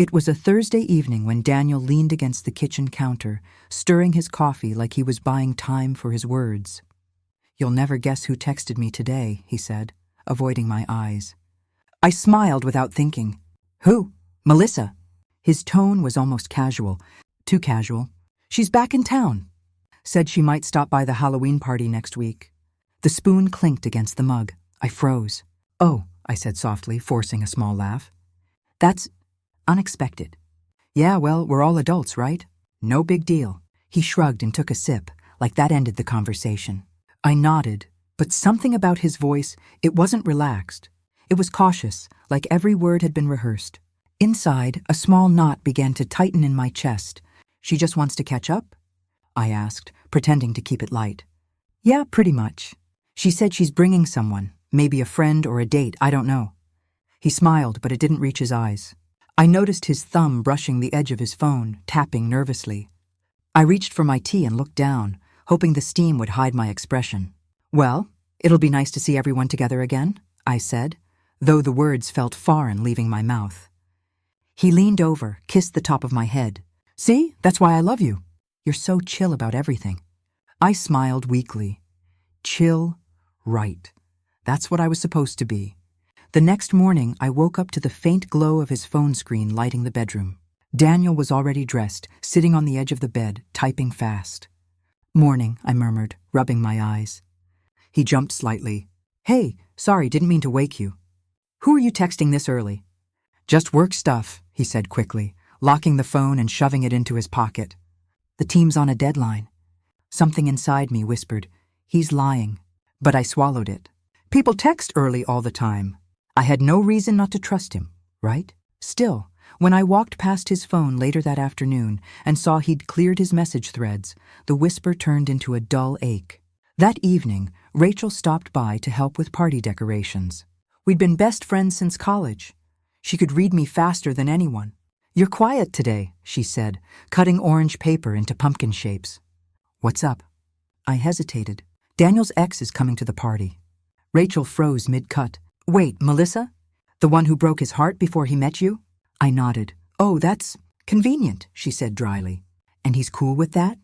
It was a Thursday evening when Daniel leaned against the kitchen counter, stirring his coffee like he was buying time for his words. "You'll never guess who texted me today," he said, avoiding my eyes. I smiled without thinking. "Who?" "Melissa." His tone was almost casual. Too casual. "She's back in town. Said she might stop by the Halloween party next week." The spoon clinked against the mug. I froze. "Oh," I said softly, forcing a small laugh. "That's unexpected." "Yeah, well, we're all adults, right? No big deal." He shrugged and took a sip, like that ended the conversation. I nodded, but something about his voice, it wasn't relaxed. It was cautious, like every word had been rehearsed. Inside, a small knot began to tighten in my chest. "She just wants to catch up?" I asked, pretending to keep it light. "Yeah, pretty much. She said she's bringing someone, maybe a friend or a date, I don't know." He smiled, but it didn't reach his eyes. I noticed his thumb brushing the edge of his phone, tapping nervously. I reached for my tea and looked down, hoping the steam would hide my expression. "Well, it'll be nice to see everyone together again," I said, though the words felt foreign leaving my mouth. He leaned over, kissed the top of my head. "See, that's why I love you. You're so chill about everything." I smiled weakly. Chill, right. That's what I was supposed to be. The next morning, I woke up to the faint glow of his phone screen lighting the bedroom. Daniel was already dressed, sitting on the edge of the bed, typing fast. "Morning," I murmured, rubbing my eyes. He jumped slightly. "Hey, sorry, didn't mean to wake you. Who are you texting this early?" "Just work stuff," he said quickly, locking the phone and shoving it into his pocket. "The team's on a deadline." Something inside me whispered, "He's lying." But I swallowed it. People text early all the time. I had no reason not to trust him, right? Still, when I walked past his phone later that afternoon and saw he'd cleared his message threads, the whisper turned into a dull ache. That evening, Rachel stopped by to help with party decorations. We'd been best friends since college. She could read me faster than anyone. "You're quiet today," she said, cutting orange paper into pumpkin shapes. "What's up?" I hesitated. "Daniel's ex is coming to the party." Rachel froze mid-cut. "Wait, Melissa? The one who broke his heart before he met you?" I nodded. "Oh, that's convenient," she said dryly. "And he's cool with that?"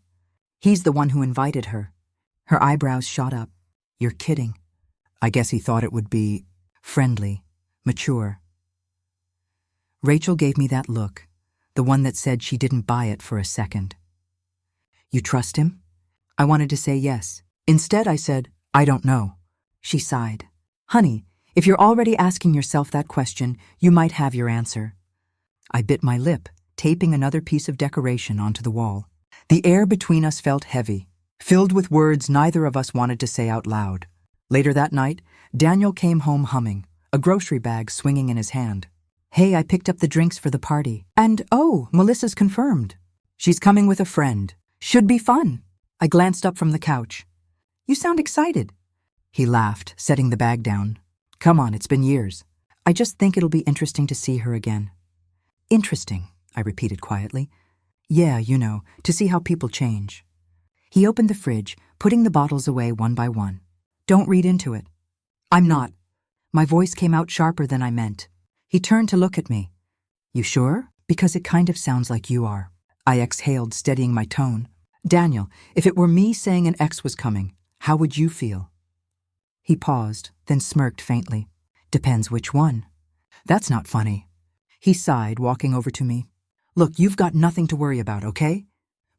"He's the one who invited her." Her eyebrows shot up. "You're kidding." "I guess he thought it would be friendly, mature." Rachel gave me that look, the one that said she didn't buy it for a second. "You trust him?" I wanted to say yes. Instead, I said, "I don't know." She sighed. "Honey, if you're already asking yourself that question, you might have your answer." I bit my lip, taping another piece of decoration onto the wall. The air between us felt heavy, filled with words neither of us wanted to say out loud. Later that night, Daniel came home humming, a grocery bag swinging in his hand. "Hey, I picked up the drinks for the party. And, oh, Melissa's confirmed. She's coming with a friend. Should be fun." I glanced up from the couch. "You sound excited." He laughed, setting the bag down. "Come on, it's been years. I just think it'll be interesting to see her again." "Interesting," I repeated quietly. "Yeah, you know, to see how people change." He opened the fridge, putting the bottles away one by one. "Don't read into it." "I'm not." My voice came out sharper than I meant. He turned to look at me. "You sure? Because it kind of sounds like you are." I exhaled, steadying my tone. "Daniel, if it were me saying an ex was coming, how would you feel?" He paused, then smirked faintly. "Depends which one." "That's not funny." He sighed, walking over to me. "Look, you've got nothing to worry about, okay?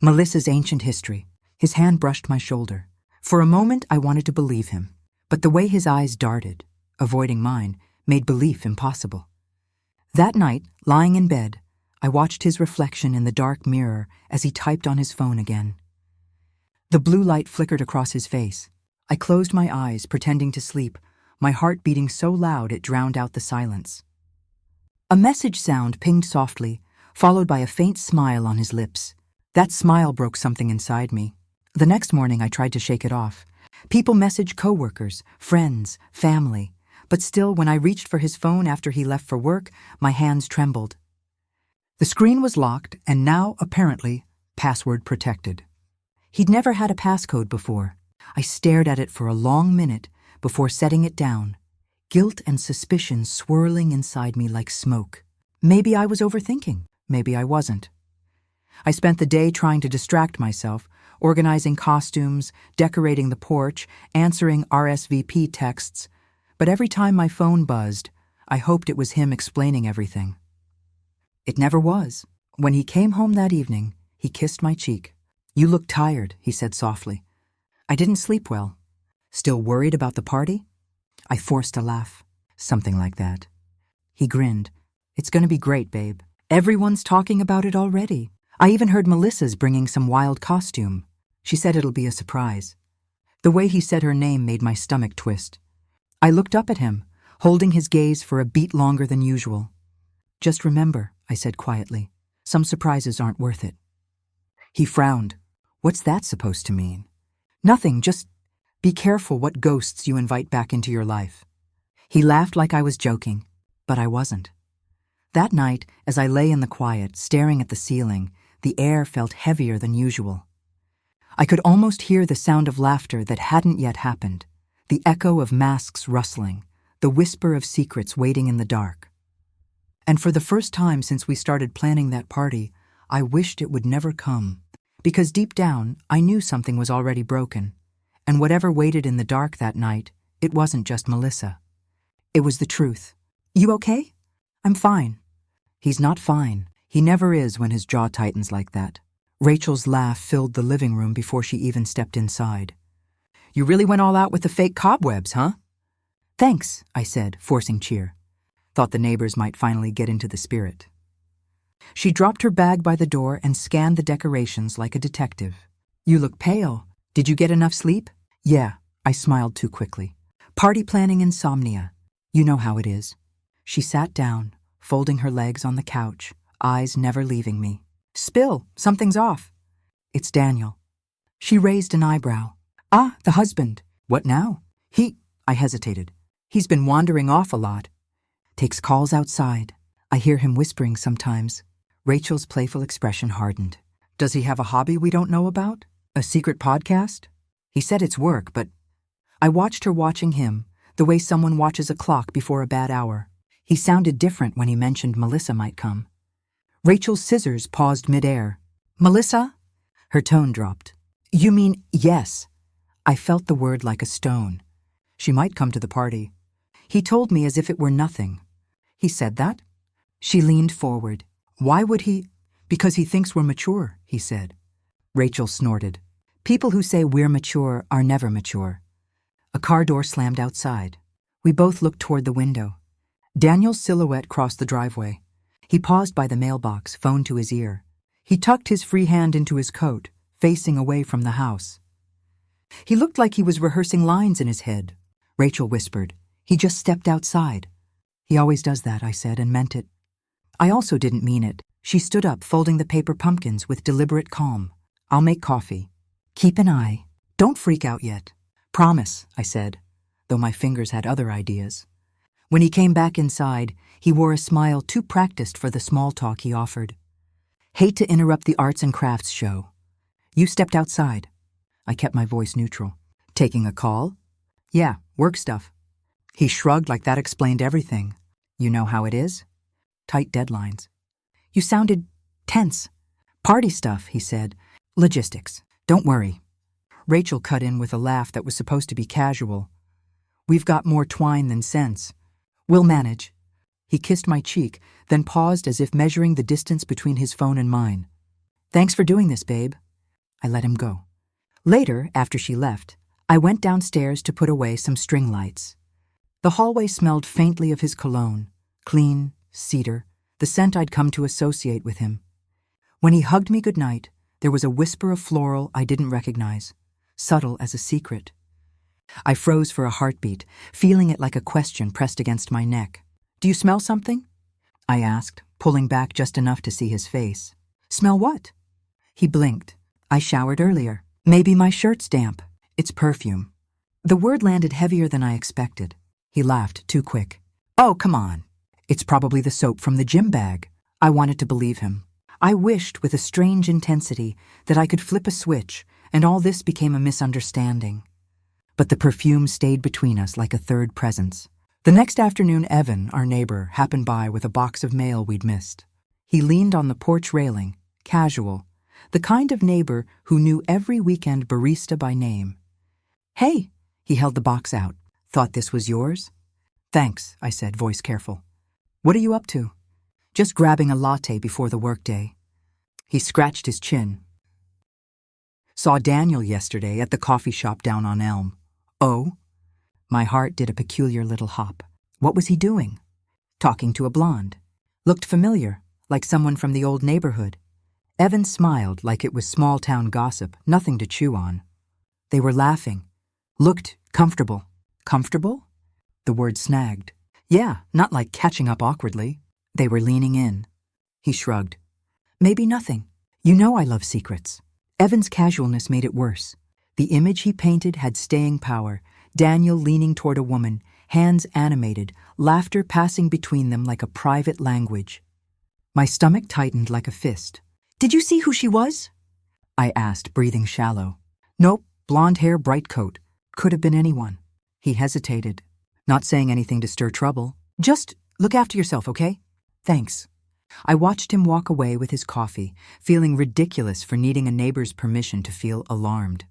Melissa's ancient history." His hand brushed my shoulder. For a moment, I wanted to believe him, but the way his eyes darted, avoiding mine, made belief impossible. That night, lying in bed, I watched his reflection in the dark mirror as he typed on his phone again. The blue light flickered across his face. I closed my eyes, pretending to sleep, my heart beating so loud it drowned out the silence. A message sound pinged softly, followed by a faint smile on his lips. That smile broke something inside me. The next morning, I tried to shake it off. People messaged coworkers, friends, family, but still, when I reached for his phone after he left for work, my hands trembled. The screen was locked and now, apparently, password protected. He'd never had a passcode before. I stared at it for a long minute before setting it down, guilt and suspicion swirling inside me like smoke. Maybe I was overthinking. maybe I wasn't. I spent the day trying to distract myself, organizing costumes, decorating the porch, answering RSVP texts, but every time my phone buzzed, I hoped it was him explaining everything. It never was. When he came home that evening, he kissed my cheek. "You look tired," he said softly. "I didn't sleep well. Still worried about the party?" I forced a laugh. "Something like that." He grinned. "It's going to be great, babe. Everyone's talking about it already. I even heard Melissa's bringing some wild costume. She said it'll be a surprise." The way he said her name made my stomach twist. I looked up at him, holding his gaze for a beat longer than usual. "Just remember," I said quietly, "some surprises aren't worth it." He frowned. "What's that supposed to mean?" "Nothing, just be careful what ghosts you invite back into your life." He laughed like I was joking, but I wasn't. That night, as I lay in the quiet, staring at the ceiling, the air felt heavier than usual. I could almost hear the sound of laughter that hadn't yet happened, the echo of masks rustling, the whisper of secrets waiting in the dark. And for the first time since we started planning that party, I wished it would never come, because deep down, I knew something was already broken, and whatever waited in the dark that night, it wasn't just Melissa. It was the truth. "You okay?" "I'm fine." "He's not fine. He never is when his jaw tightens like that." Rachel's laugh filled the living room before she even stepped inside. "You really went all out with the fake cobwebs, huh?" "Thanks," I said, forcing cheer. Thought the neighbors might finally get into the spirit. She dropped her bag by the door and scanned the decorations like a detective. "You look pale. Did you get enough sleep?" "Yeah," I smiled too quickly. "Party planning insomnia. You know how it is." She sat down, folding her legs on the couch, eyes never leaving me. "Spill, something's off." "It's Daniel." She raised an eyebrow. "Ah, the husband. What now?" I hesitated. "He's been wandering off a lot. Takes calls outside. I hear him whispering sometimes." Rachel's playful expression hardened. "Does he have a hobby we don't know about? A secret podcast?" "He said it's work, but—" I watched her watching him, the way someone watches a clock before a bad hour. He sounded different when he mentioned Melissa might come. Rachel's scissors paused midair. "Melissa?" Her tone dropped. "You mean yes." I felt the word like a stone. She might come to the party. He told me as if it were nothing. "He said that?" She leaned forward. "Why would he—" "Because he thinks we're mature," he said. Rachel snorted. "People who say we're mature are never mature." A car door slammed outside. We both looked toward the window. Daniel's silhouette crossed the driveway. He paused by the mailbox, phone to his ear. He tucked his free hand into his coat, facing away from the house. He looked like he was rehearsing lines in his head. Rachel whispered, "He just stepped outside." "He always does that," I said, and meant it. I also didn't mean it. She stood up, folding the paper pumpkins with deliberate calm. "I'll make coffee. Keep an eye. Don't freak out yet." "Promise," I said, though my fingers had other ideas. When he came back inside, he wore a smile too practiced for the small talk he offered. "Hate to interrupt the arts and crafts show. You stepped outside." I kept my voice neutral. "Taking a call?" "Yeah, work stuff." He shrugged like that explained everything. "You know how it is? Tight deadlines." "You sounded tense." "Party stuff," he said. "Logistics. Don't worry." Rachel cut in with a laugh that was supposed to be casual. "We've got more twine than sense. We'll manage." He kissed my cheek, then paused as if measuring the distance between his phone and mine. "Thanks for doing this, babe." I let him go. Later, after she left, I went downstairs to put away some string lights. The hallway smelled faintly of his cologne, clean, cedar, the scent I'd come to associate with him. When he hugged me goodnight, there was a whisper of floral I didn't recognize, subtle as a secret. I froze for a heartbeat, feeling it like a question pressed against my neck. "Do you smell something?" I asked, pulling back just enough to see his face. "Smell what?" He blinked. "I showered earlier. Maybe my shirt's damp. It's perfume." The word landed heavier than I expected. He laughed too quick. "Oh, come on. It's probably the soap from the gym bag." I wanted to believe him. I wished with a strange intensity that I could flip a switch and all this became a misunderstanding. But the perfume stayed between us like a third presence. The next afternoon, Evan, our neighbor, happened by with a box of mail we'd missed. He leaned on the porch railing, casual, the kind of neighbor who knew every weekend barista by name. "Hey," he held the box out. "Thought this was yours?" "Thanks," I said, voice careful. "What are you up to?" "Just grabbing a latte before the workday." He scratched his chin. "Saw Daniel yesterday at the coffee shop down on Elm." "Oh?" My heart did a peculiar little hop. What was he doing? Talking to a blonde. Looked familiar, like someone from the old neighborhood. Evan smiled like it was small-town gossip, nothing to chew on. They were laughing. Looked comfortable. Comfortable? The word snagged. Yeah, not like catching up awkwardly. They were leaning in. He shrugged. "Maybe nothing. You know I love secrets." Evan's casualness made it worse. The image he painted had staying power. Daniel leaning toward a woman, hands animated, laughter passing between them like a private language. My stomach tightened like a fist. "Did you see who she was?" I asked, breathing shallow. "Nope, blonde hair, bright coat. Could have been anyone." He hesitated, not saying anything to stir trouble. "Just look after yourself, okay?" "Thanks." I watched him walk away with his coffee, feeling ridiculous for needing a neighbor's permission to feel alarmed.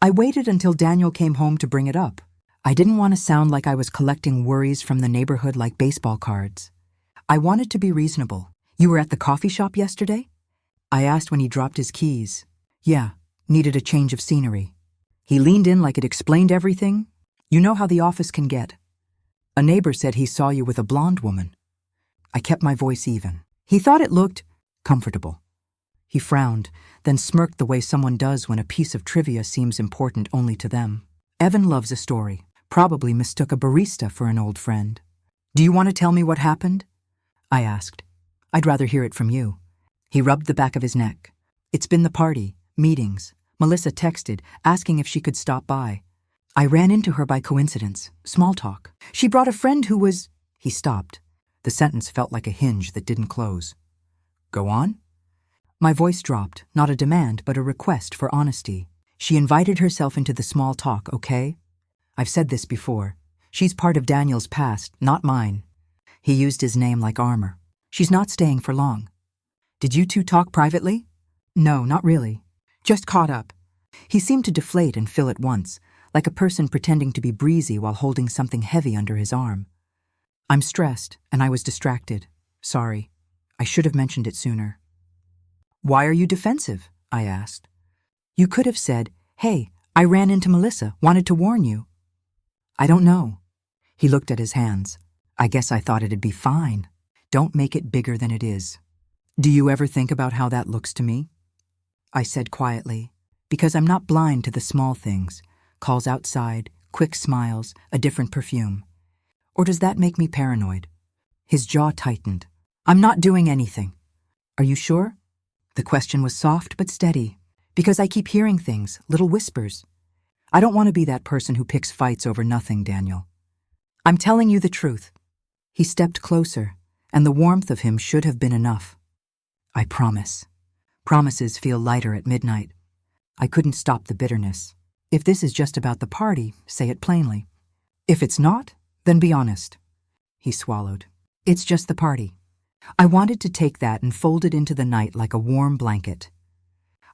I waited until Daniel came home to bring it up. I didn't want to sound like I was collecting worries from the neighborhood like baseball cards. I wanted to be reasonable. "You were at the coffee shop yesterday?" I asked when he dropped his keys. "Yeah, needed a change of scenery." He leaned in like it explained everything. "You know how the office can get. A neighbor said he saw you with a blonde woman." I kept my voice even. He thought it looked comfortable. He frowned, then smirked the way someone does when a piece of trivia seems important only to them. "Evan loves a story. Probably mistook a barista for an old friend." "Do you want to tell me what happened?" I asked. "I'd rather hear it from you." He rubbed the back of his neck. "It's been the party, meetings. Melissa texted, asking if she could stop by. I ran into her by coincidence. Small talk. She brought a friend who was—" He stopped. The sentence felt like a hinge that didn't close. "Go on?" My voice dropped, not a demand, but a request for honesty. "She invited herself into the small talk, okay? I've said this before. She's part of Daniel's past, not mine." He used his name like armor. "She's not staying for long." "Did you two talk privately?" "No, not really. Just caught up." He seemed to deflate and fill at once, like a person pretending to be breezy while holding something heavy under his arm. "I'm stressed, and I was distracted. Sorry. I should have mentioned it sooner." "Why are you defensive?" I asked. "You could have said, 'Hey, I ran into Melissa, wanted to warn you.'" "I don't know." He looked at his hands. "I guess I thought it'd be fine. Don't make it bigger than it is." "Do you ever think about how that looks to me?" I said quietly, "Because I'm not blind to the small things. Calls outside, quick smiles, a different perfume. Or does that make me paranoid?" His jaw tightened. "I'm not doing anything." "Are you sure?" The question was soft but steady. "Because I keep hearing things, little whispers. I don't want to be that person who picks fights over nothing, Daniel. I'm telling you the truth." He stepped closer, and the warmth of him should have been enough. "I promise." Promises feel lighter at midnight. I couldn't stop the bitterness. If this is just about the party, say it plainly. If it's not, then be honest. He swallowed. "It's just the party." I wanted to take that and fold it into the night like a warm blanket.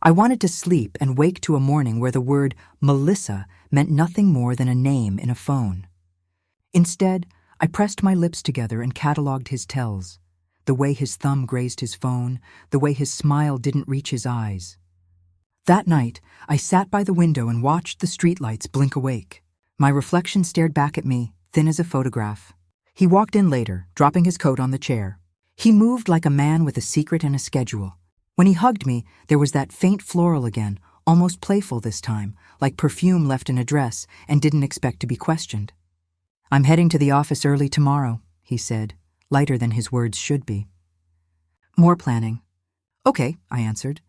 I wanted to sleep and wake to a morning where the word Melissa meant nothing more than a name in a phone. Instead, I pressed my lips together and cataloged his tells. The way his thumb grazed his phone, the way his smile didn't reach his eyes. That night, I sat by the window and watched the streetlights blink awake. My reflection stared back at me, thin as a photograph. He walked in later, dropping his coat on the chair. He moved like a man with a secret and a schedule. When he hugged me, there was that faint floral again, almost playful this time, like perfume left in a dress and didn't expect to be questioned. "I'm heading to the office early tomorrow," he said, lighter than his words should be. "More planning." "Okay," I answered.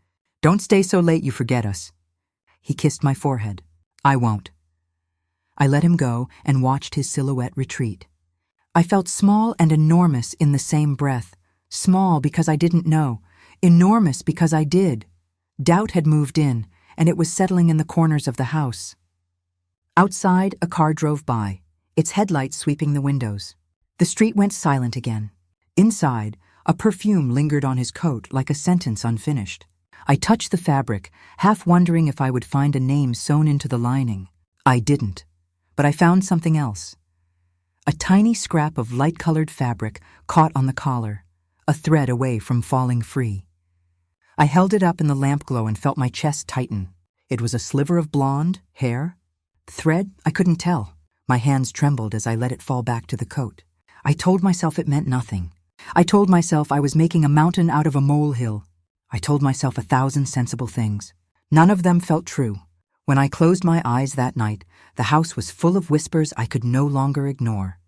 "Don't stay so late you forget us." He kissed my forehead. "I won't." I let him go and watched his silhouette retreat. I felt small and enormous in the same breath. Small because I didn't know. Enormous because I did. Doubt had moved in, and it was settling in the corners of the house. Outside, a car drove by, its headlights sweeping the windows. The street went silent again. Inside, A perfume lingered on his coat like a sentence unfinished. I touched the fabric, half wondering if I would find a name sewn into the lining. I didn't, but I found something else. A tiny scrap of light-colored fabric caught on the collar, a thread away from falling free. I held it up in the lamp glow and felt my chest tighten. It was a sliver of blonde hair. Thread? I couldn't tell. My hands trembled as I let it fall back to the coat. I told myself it meant nothing. I told myself I was making a mountain out of a molehill. I told myself 1,000 sensible things. None of them felt true. When I closed my eyes that night, the house was full of whispers I could no longer ignore.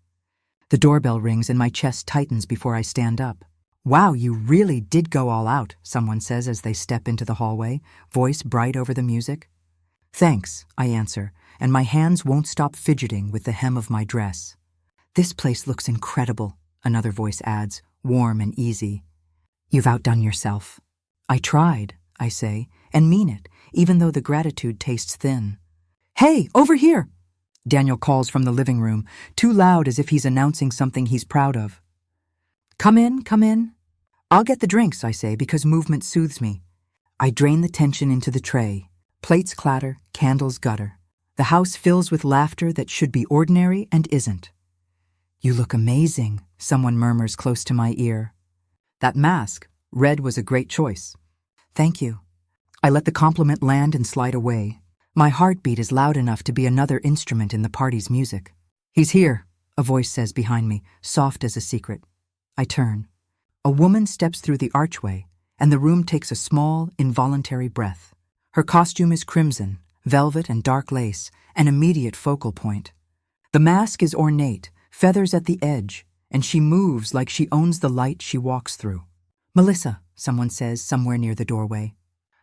The doorbell rings and my chest tightens before I stand up. "Wow, you really did go all out," someone says as they step into the hallway, voice bright over the music. "Thanks," I answer, and my hands won't stop fidgeting with the hem of my dress. "This place looks incredible," another voice adds, warm and easy. "You've outdone yourself." "I tried," I say, and mean it, even though the gratitude tastes thin. "Hey, over here!" Daniel calls from the living room, too loud as if he's announcing something he's proud of. Come in, come in." "I'll get the drinks," I say, because movement soothes me. I drain the tension into the tray. Plates clatter, candles gutter. The house fills with laughter that should be ordinary and isn't. "You look amazing," someone murmurs close to my ear. "That mask, red, was a great choice." "Thank you." I let the compliment land and slide away. My heartbeat is loud enough to be another instrument in the party's music. "He's here," a voice says behind me, soft as a secret. I turn. A woman steps through the archway, and the room takes a small, involuntary breath. Her costume is crimson, velvet and dark lace, an immediate focal point. The mask is ornate, feathers at the edge, and she moves like she owns the light she walks through. "Melissa," someone says somewhere near the doorway.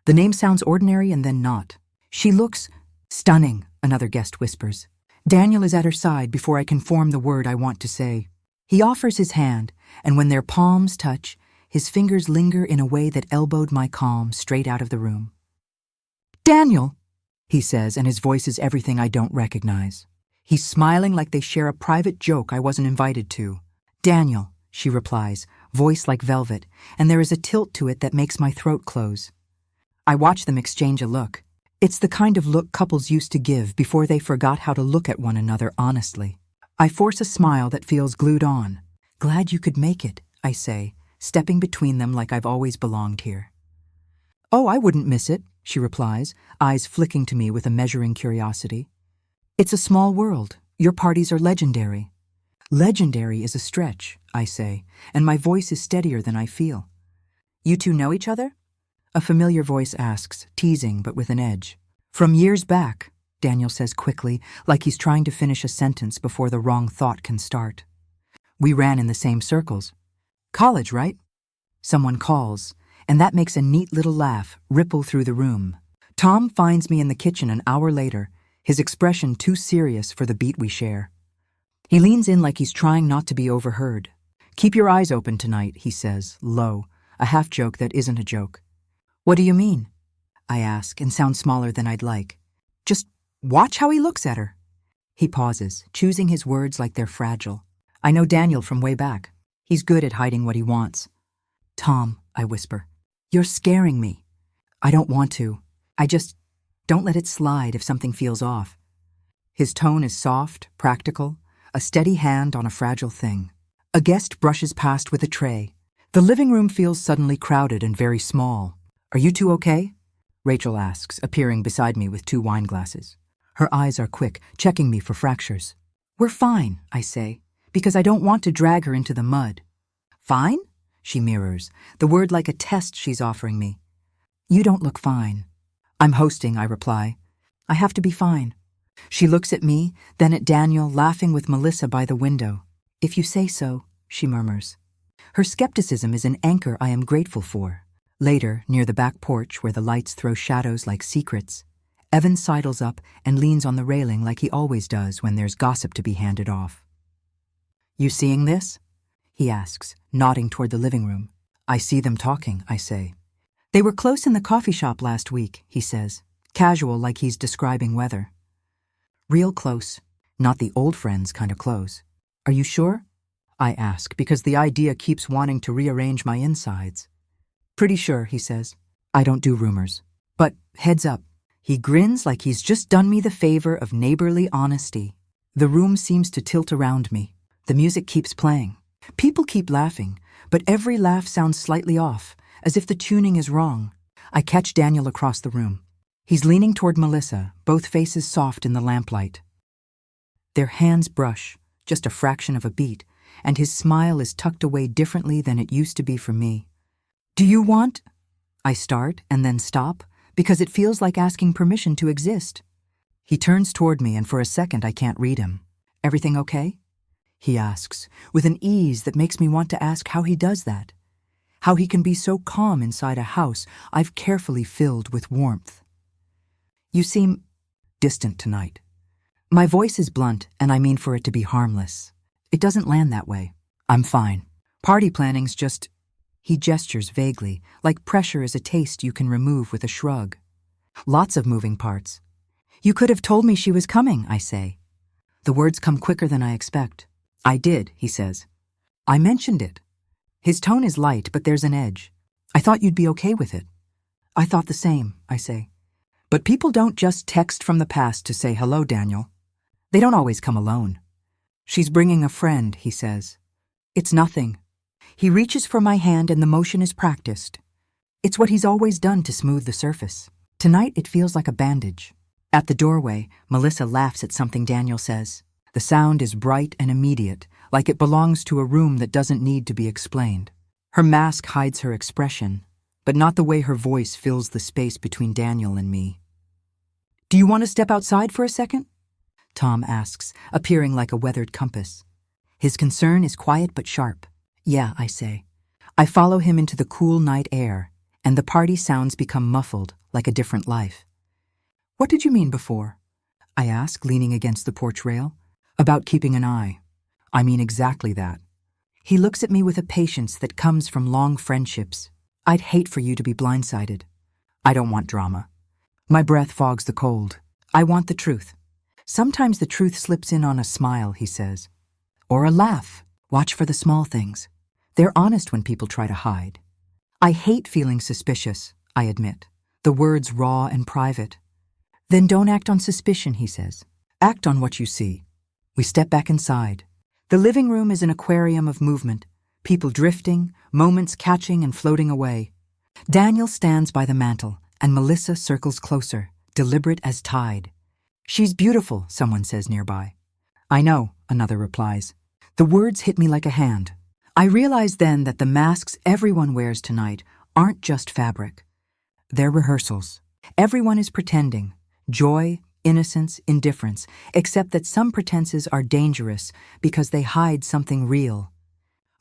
The name sounds ordinary and then not. "She looks stunning," another guest whispers. Daniel is at her side before I can form the word I want to say. He offers his hand, and when their palms touch, his fingers linger in a way that elbowed my calm straight out of the room. "Daniel," he says, and his voice is everything I don't recognize. He's smiling like they share a private joke I wasn't invited to. "Daniel," she replies, voice like velvet, and there is a tilt to it that makes my throat close. I watch them exchange a look. It's the kind of look couples used to give before they forgot how to look at one another honestly. I force a smile that feels glued on. "Glad you could make it," I say, stepping between them like I've always belonged here. "Oh, I wouldn't miss it," she replies, eyes flicking to me with a measuring curiosity. "It's a small world. Your parties are legendary." "Legendary is a stretch," I say, and my voice is steadier than I feel. "You two know each other?" A familiar voice asks, teasing but with an edge. "From years back," Daniel says quickly, like he's trying to finish a sentence before the wrong thought can start. "We ran in the same circles." "College, right?" Someone calls, and that makes a neat little laugh ripple through the room. Tom finds me in the kitchen an hour later, his expression too serious for the beat we share. He leans in like he's trying not to be overheard. "Keep your eyes open tonight," he says, low, a half-joke that isn't a joke. "What do you mean?" I ask, and sound smaller than I'd like. "Just watch how he looks at her." He pauses, choosing his words like they're fragile. I know Daniel from way back. He's good at hiding what he wants. "Tom," I whisper, "you're scaring me." "I don't want to. I just don't let it slide if something feels off." His tone is soft, practical, a steady hand on a fragile thing. A guest brushes past with a tray. The living room feels suddenly crowded and very small. "Are you two okay?" Rachel asks, appearing beside me with 2 wine glasses. Her eyes are quick, checking me for fractures. "We're fine," I say, because I don't want to drag her into the mud. "Fine?" she mirrors, the word like a test she's offering me. "You don't look fine." "I'm hosting," I reply. "I have to be fine." She looks at me, then at Daniel, laughing with Melissa by the window. "If you say so," she murmurs. Her skepticism is an anchor I am grateful for. Later, near the back porch where the lights throw shadows like secrets, Evan sidles up and leans on the railing like he always does when there's gossip to be handed off. "You seeing this?" he asks, nodding toward the living room. "I see them talking," I say. "They were close in the coffee shop last week," he says, casual like he's describing weather. "Real close, not the old friends kind of close." "Are you sure?" I ask, because the idea keeps wanting to rearrange my insides. Pretty sure, he says. I don't do rumors. But heads up. He grins like he's just done me the favor of neighborly honesty. The room seems to tilt around me. The music keeps playing. People keep laughing, but every laugh sounds slightly off, as if the tuning is wrong. I catch Daniel across the room. He's leaning toward Melissa, both faces soft in the lamplight. Their hands brush, just a fraction of a beat, and his smile is tucked away differently than it used to be for me. Do you want? I start and then stop, because it feels like asking permission to exist. He turns toward me, and for a second I can't read him. Everything okay? He asks, with an ease that makes me want to ask how he does that. How he can be so calm inside a house I've carefully filled with warmth. You seem distant tonight. My voice is blunt, and I mean for it to be harmless. It doesn't land that way. I'm fine. Party planning's just... He gestures vaguely, like pressure is a taste you can remove with a shrug. Lots of moving parts. You could have told me she was coming, I say. The words come quicker than I expect. I did, he says. I mentioned it. His tone is light, but there's an edge. I thought you'd be okay with it. I thought the same, I say. But people don't just text from the past to say hello, Daniel. They don't always come alone. She's bringing a friend, he says. It's nothing. He reaches for my hand and the motion is practiced. It's what he's always done to smooth the surface. Tonight it feels like a bandage. At the doorway, Melissa laughs at something Daniel says. The sound is bright and immediate, like it belongs to a room that doesn't need to be explained. Her mask hides her expression, but not the way her voice fills the space between Daniel and me. Do you want to step outside for a second? Tom asks, appearing like a weathered compass. His concern is quiet but sharp. Yeah, I say. I follow him into the cool night air, and the party sounds become muffled, like a different life. What did you mean before? I ask, leaning against the porch rail. About keeping an eye. I mean exactly that. He looks at me with a patience that comes from long friendships. I'd hate for you to be blindsided. I don't want drama. My breath fogs the cold. I want the truth. Sometimes the truth slips in on a smile, he says. Or a laugh. Watch for the small things. They're honest when people try to hide. I hate feeling suspicious, I admit. The words raw and private. Then don't act on suspicion, he says. Act on what you see. We step back inside. The living room is an aquarium of movement. People drifting, moments catching and floating away. Daniel stands by the mantel, and Melissa circles closer, deliberate as tide. She's beautiful, someone says nearby. I know, another replies. The words hit me like a hand. I realize then that the masks everyone wears tonight aren't just fabric. They're rehearsals. Everyone is pretending. Joy, innocence, indifference, except that some pretenses are dangerous because they hide something real.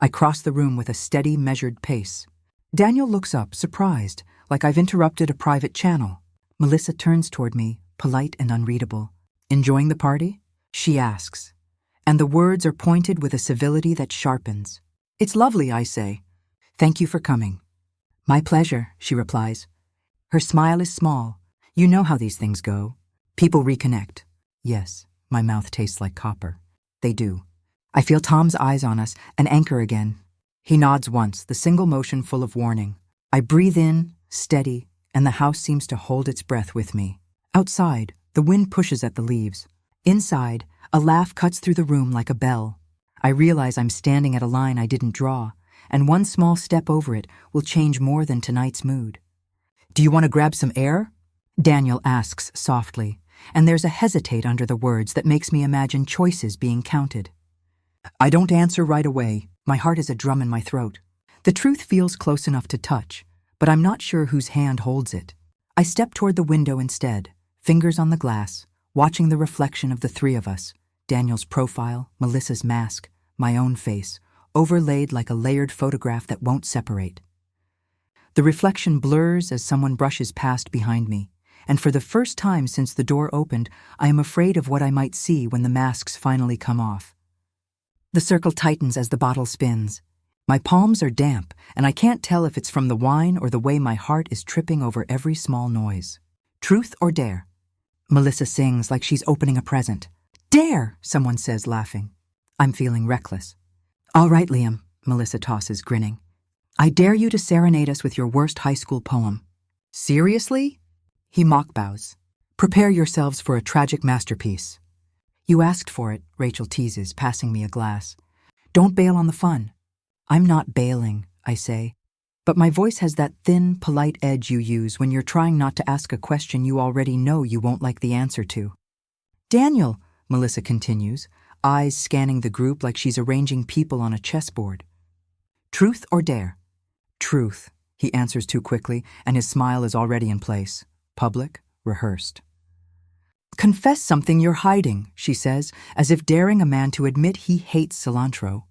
I cross the room with a steady, measured pace. Daniel looks up, surprised, like I've interrupted a private channel. Melissa turns toward me, polite and unreadable. Enjoying the party? She asks. And the words are pointed with a civility that sharpens. It's lovely, I say. Thank you for coming. My pleasure, she replies. Her smile is small. You know how these things go. People reconnect. Yes, my mouth tastes like copper. They do. I feel Tom's eyes on us and anchor again. He nods once, the single motion full of warning. I breathe in, steady, and the house seems to hold its breath with me. Outside, the wind pushes at the leaves. Inside, a laugh cuts through the room like a bell. I realize I'm standing at a line I didn't draw, and one small step over it will change more than tonight's mood. Do you want to grab some air? Daniel asks softly, and there's a hesitate under the words that makes me imagine choices being counted. I don't answer right away. My heart is a drum in my throat. The truth feels close enough to touch, but I'm not sure whose hand holds it. I step toward the window instead, fingers on the glass, watching the reflection of the three of us, Daniel's profile, Melissa's mask, my own face, overlaid like a layered photograph that won't separate. The reflection blurs as someone brushes past behind me, and for the first time since the door opened, I am afraid of what I might see when the masks finally come off. The circle tightens as the bottle spins. My palms are damp, and I can't tell if it's from the wine or the way my heart is tripping over every small noise. Truth or dare? Melissa sings like she's opening a present. Dare, someone says, laughing. I'm feeling reckless. All right, Liam, Melissa tosses, grinning. I dare you to serenade us with your worst high school poem. Seriously? He mock bows. Prepare yourselves for a tragic masterpiece. You asked for it, Rachel teases, passing me a glass. Don't bail on the fun. I'm not bailing, I say. But my voice has that thin, polite edge you use when you're trying not to ask a question you already know you won't like the answer to. Daniel, Melissa continues, eyes scanning the group like she's arranging people on a chessboard. Truth or dare? Truth, he answers too quickly, and his smile is already in place. Public, rehearsed. Confess something you're hiding, she says, as if daring a man to admit he hates cilantro.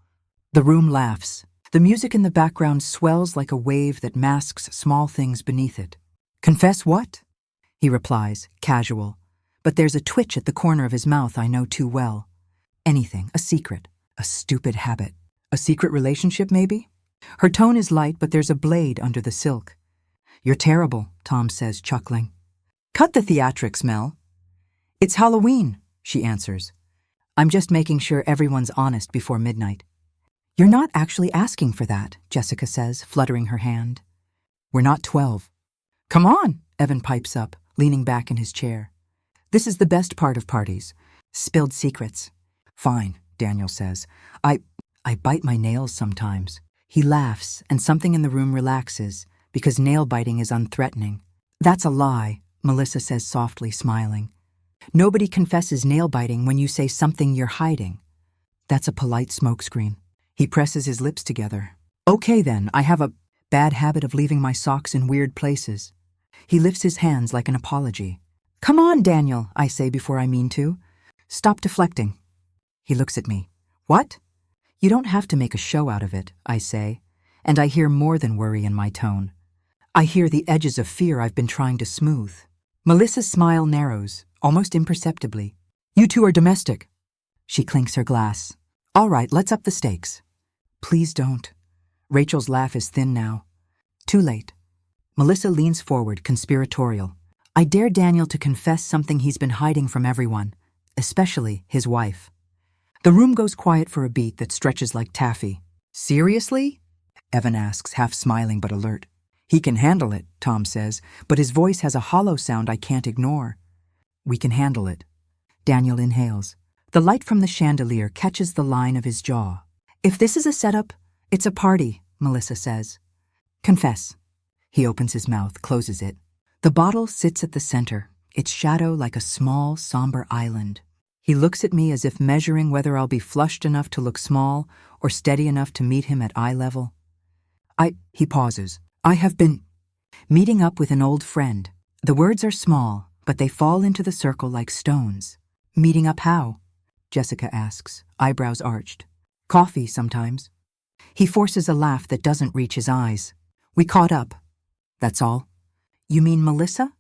The room laughs. The music in the background swells like a wave that masks small things beneath it. Confess what? He replies, casual. But there's a twitch at the corner of his mouth I know too well. Anything, a secret, a stupid habit. A secret relationship, maybe? Her tone is light, but there's a blade under the silk. You're terrible, Tom says, chuckling. Cut the theatrics, Mel. It's Halloween, she answers. I'm just making sure everyone's honest before midnight. You're not actually asking for that, Jessica says, fluttering her hand. We're not 12. Come on, Evan pipes up, leaning back in his chair. This is the best part of parties. Spilled secrets. Fine, Daniel says. I bite my nails sometimes. He laughs, and something in the room relaxes, because nail biting is unthreatening. That's a lie, Melissa says softly, smiling. Nobody confesses nail biting when you say something you're hiding. That's a polite smokescreen. He presses his lips together. Okay then, I have a bad habit of leaving my socks in weird places. He lifts his hands like an apology. Come on, Daniel, I say before I mean to. Stop deflecting. He looks at me. What? You don't have to make a show out of it, I say, and I hear more than worry in my tone. I hear the edges of fear I've been trying to smooth. Melissa's smile narrows, almost imperceptibly. You two are domestic. She clinks her glass. All right, let's up the stakes. Please don't. Rachel's laugh is thin now. Too late. Melissa leans forward, conspiratorial. I dare Daniel to confess something he's been hiding from everyone, especially his wife. The room goes quiet for a beat that stretches like taffy. Seriously? Evan asks, half smiling but alert. He can handle it, Tom says, but his voice has a hollow sound I can't ignore. We can handle it. Daniel inhales. The light from the chandelier catches the line of his jaw. If this is a setup, it's a party, Melissa says. Confess. He opens his mouth, closes it. The bottle sits at the center, its shadow like a small, somber island. He looks at me as if measuring whether I'll be flushed enough to look small or steady enough to meet him at eye level. He pauses. I have been meeting up with an old friend. The words are small, but they fall into the circle like stones. Meeting up how? Jessica asks, eyebrows arched. Coffee sometimes. He forces a laugh that doesn't reach his eyes. We caught up. That's all. You mean Melissa?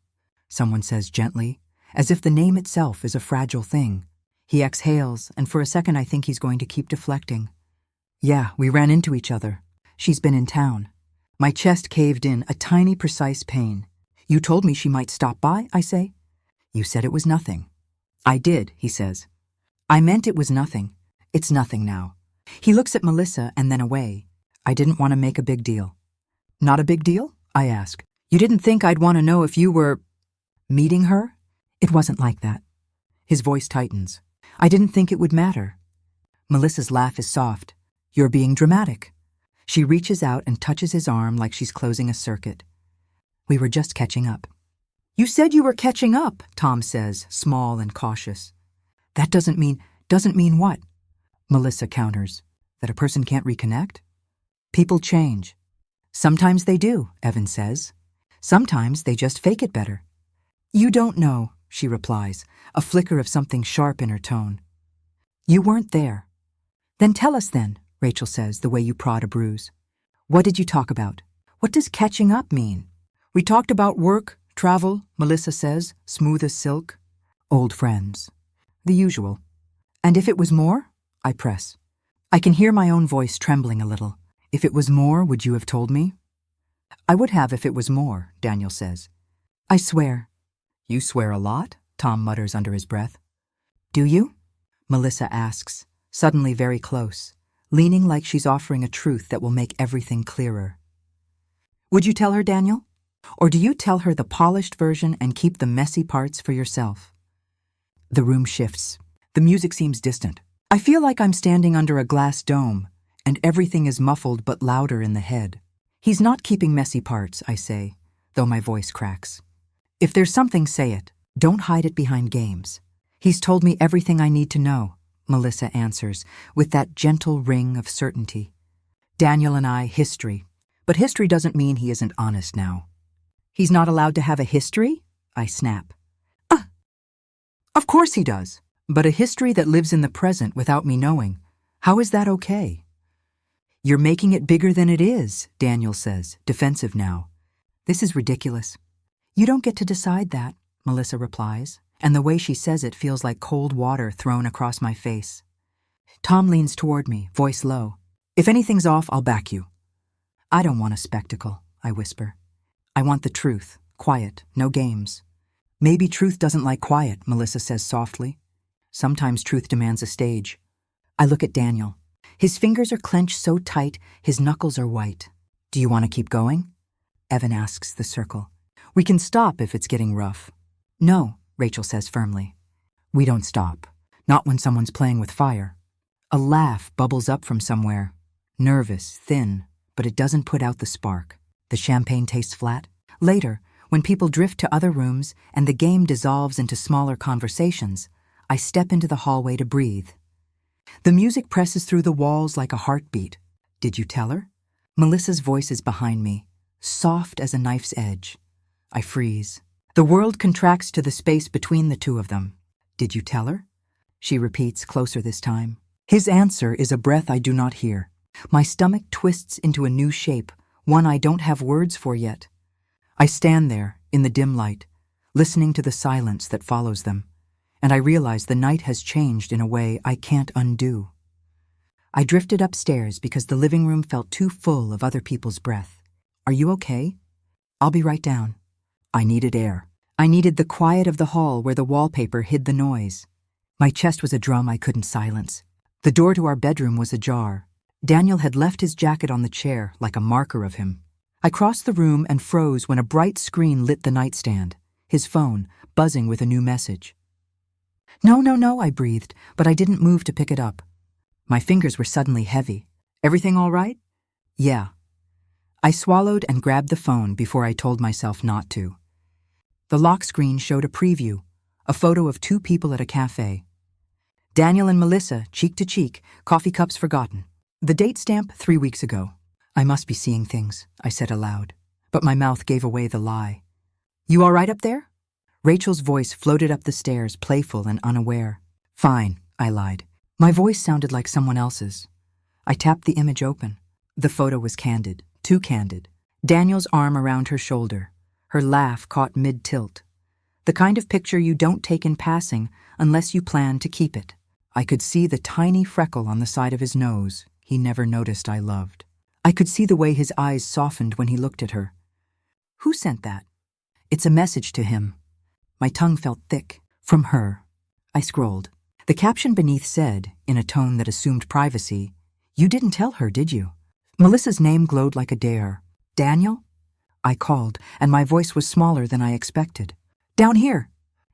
Someone says gently, as if the name itself is a fragile thing. He exhales, and for a second I think he's going to keep deflecting. Yeah, we ran into each other. She's been in town. My chest caved in, a tiny, precise pain. You told me she might stop by, I say. You said it was nothing. I did, he says. I meant it was nothing. It's nothing now. He looks at Melissa and then away. I didn't want to make a big deal. Not a big deal? I ask. You didn't think I'd want to know if you were meeting her? It wasn't like that. His voice tightens. I didn't think it would matter. Melissa's laugh is soft. You're being dramatic. She reaches out and touches his arm like she's closing a circuit. We were just catching up. You said you were catching up, Tom says, small and cautious. That doesn't mean what? Melissa counters. That a person can't reconnect? People change. Sometimes they do, Evan says. Sometimes they just fake it better. You don't know, she replies, a flicker of something sharp in her tone. You weren't there. Then tell us then, Rachel says, the way you prod a bruise. What did you talk about? What does catching up mean? We talked about work, travel, Melissa says, smooth as silk. Old friends. The usual. And if it was more? I press. I can hear my own voice trembling a little. If it was more, would you have told me? I would have if it was more, Daniel says. I swear. You swear a lot? Tom mutters under his breath. Do you? Melissa asks, suddenly very close, leaning like she's offering a truth that will make everything clearer. Would you tell her, Daniel? Or do you tell her the polished version and keep the messy parts for yourself? The room shifts. The music seems distant. I feel like I'm standing under a glass dome, and everything is muffled but louder in the head. He's not keeping messy parts, I say, though my voice cracks. If there's something, say it. Don't hide it behind games. He's told me everything I need to know, Melissa answers, with that gentle ring of certainty. Daniel and I, history. But history doesn't mean he isn't honest now. He's not allowed to have a history? I snap. Of course he does. But a history that lives in the present without me knowing. How is that okay? You're making it bigger than it is, Daniel says, defensive now. This is ridiculous. You don't get to decide that, Melissa replies, and the way she says it feels like cold water thrown across my face. Tom leans toward me, voice low. If anything's off, I'll back you. I don't want a spectacle, I whisper. I want the truth, quiet, no games. Maybe truth doesn't like quiet, Melissa says softly. Sometimes truth demands a stage. I look at Daniel. His fingers are clenched so tight, his knuckles are white. Do you want to keep going? Evan asks the circle. We can stop if it's getting rough. No, Rachel says firmly. We don't stop. Not when someone's playing with fire. A laugh bubbles up from somewhere. Nervous, thin, but it doesn't put out the spark. The champagne tastes flat. Later, when people drift to other rooms and the game dissolves into smaller conversations, I step into the hallway to breathe. The music presses through the walls like a heartbeat. Did you tell her? Melissa's voice is behind me, soft as a knife's edge. I freeze. The world contracts to the space between the two of them. Did you tell her? She repeats, closer this time. His answer is a breath I do not hear. My stomach twists into a new shape, one I don't have words for yet. I stand there, in the dim light, listening to the silence that follows them, and I realize the night has changed in a way I can't undo. I drifted upstairs because the living room felt too full of other people's breath. Are you okay? I'll be right down. I needed air. I needed the quiet of the hall where the wallpaper hid the noise. My chest was a drum I couldn't silence. The door to our bedroom was ajar. Daniel had left his jacket on the chair like a marker of him. I crossed the room and froze when a bright screen lit the nightstand, his phone buzzing with a new message. No, I breathed, but I didn't move to pick it up. My fingers were suddenly heavy. Everything all right? Yeah. I swallowed and grabbed the phone before I told myself not to. The lock screen showed a preview, a photo of two people at a cafe. Daniel and Melissa, cheek to cheek, coffee cups forgotten. The date stamp 3 weeks ago. I must be seeing things, I said aloud, but my mouth gave away the lie. You all right up there? Rachel's voice floated up the stairs, playful and unaware. Fine, I lied. My voice sounded like someone else's. I tapped the image open. The photo was candid, too candid. Daniel's arm around her shoulder, her laugh caught mid-tilt. The kind of picture you don't take in passing unless you plan to keep it. I could see the tiny freckle on the side of his nose he never noticed I loved. I could see the way his eyes softened when he looked at her. Who sent that? It's a message to him. My tongue felt thick. From her. I scrolled. The caption beneath said, in a tone that assumed privacy, You didn't tell her, did you? Melissa's name glowed like a dare. Daniel? I called, and my voice was smaller than I expected. Down here,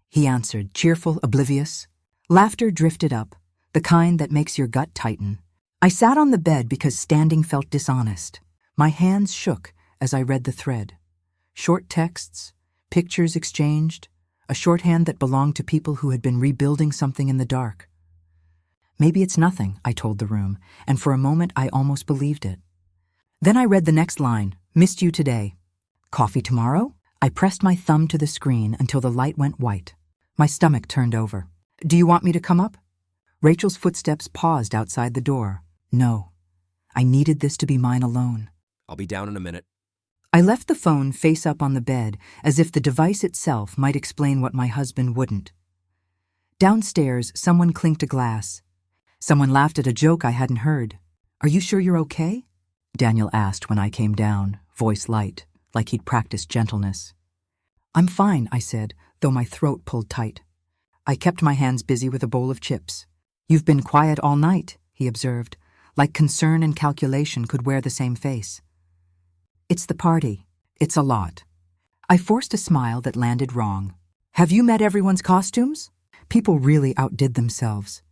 he answered, cheerful, oblivious. Laughter drifted up, the kind that makes your gut tighten. I sat on the bed because standing felt dishonest. My hands shook as I read the thread. Short texts, pictures exchanged, a shorthand that belonged to people who had been rebuilding something in the dark. Maybe it's nothing, I told the room, and for a moment I almost believed it. Then I read the next line, Missed you today. Coffee tomorrow? I pressed my thumb to the screen until the light went white. My stomach turned over. Do you want me to come up? Rachel's footsteps paused outside the door. No. I needed this to be mine alone. I'll be down in a minute. I left the phone face up on the bed, as if the device itself might explain what my husband wouldn't. Downstairs, someone clinked a glass. Someone laughed at a joke I hadn't heard. Are you sure you're okay? Daniel asked when I came down, voice light, like he'd practiced gentleness. I'm fine, I said, though my throat pulled tight. I kept my hands busy with a bowl of chips. You've been quiet all night, he observed, like concern and calculation could wear the same face. It's the party. It's a lot. I forced a smile that landed wrong. Have you met everyone's costumes? People really outdid themselves.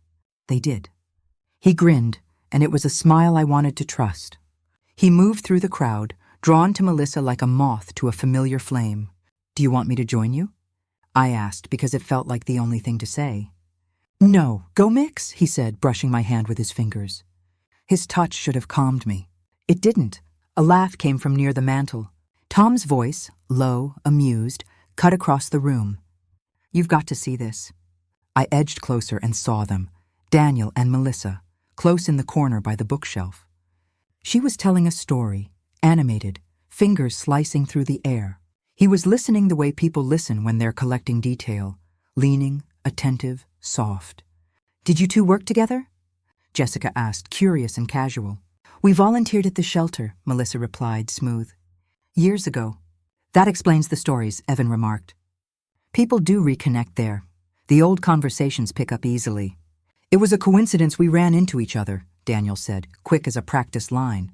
They did. He grinned, and it was a smile I wanted to trust. He moved through the crowd, drawn to Melissa like a moth to a familiar flame. Do you want me to join you? I asked because it felt like the only thing to say. No, go mix, he said, brushing my hand with his fingers. His touch should have calmed me. It didn't. A laugh came from near the mantel. Tom's voice, low, amused, cut across the room. You've got to see this. I edged closer and saw them, Daniel and Melissa, close in the corner by the bookshelf. She was telling a story, animated, fingers slicing through the air. He was listening the way people listen when they're collecting detail, leaning, attentive, soft. Did you two work together? Jessica asked, curious and casual. We volunteered at the shelter, Melissa replied, smooth. Years ago. That explains the stories, Evan remarked. People do reconnect there. The old conversations pick up easily. It was a coincidence we ran into each other, Daniel said, quick as a practiced line.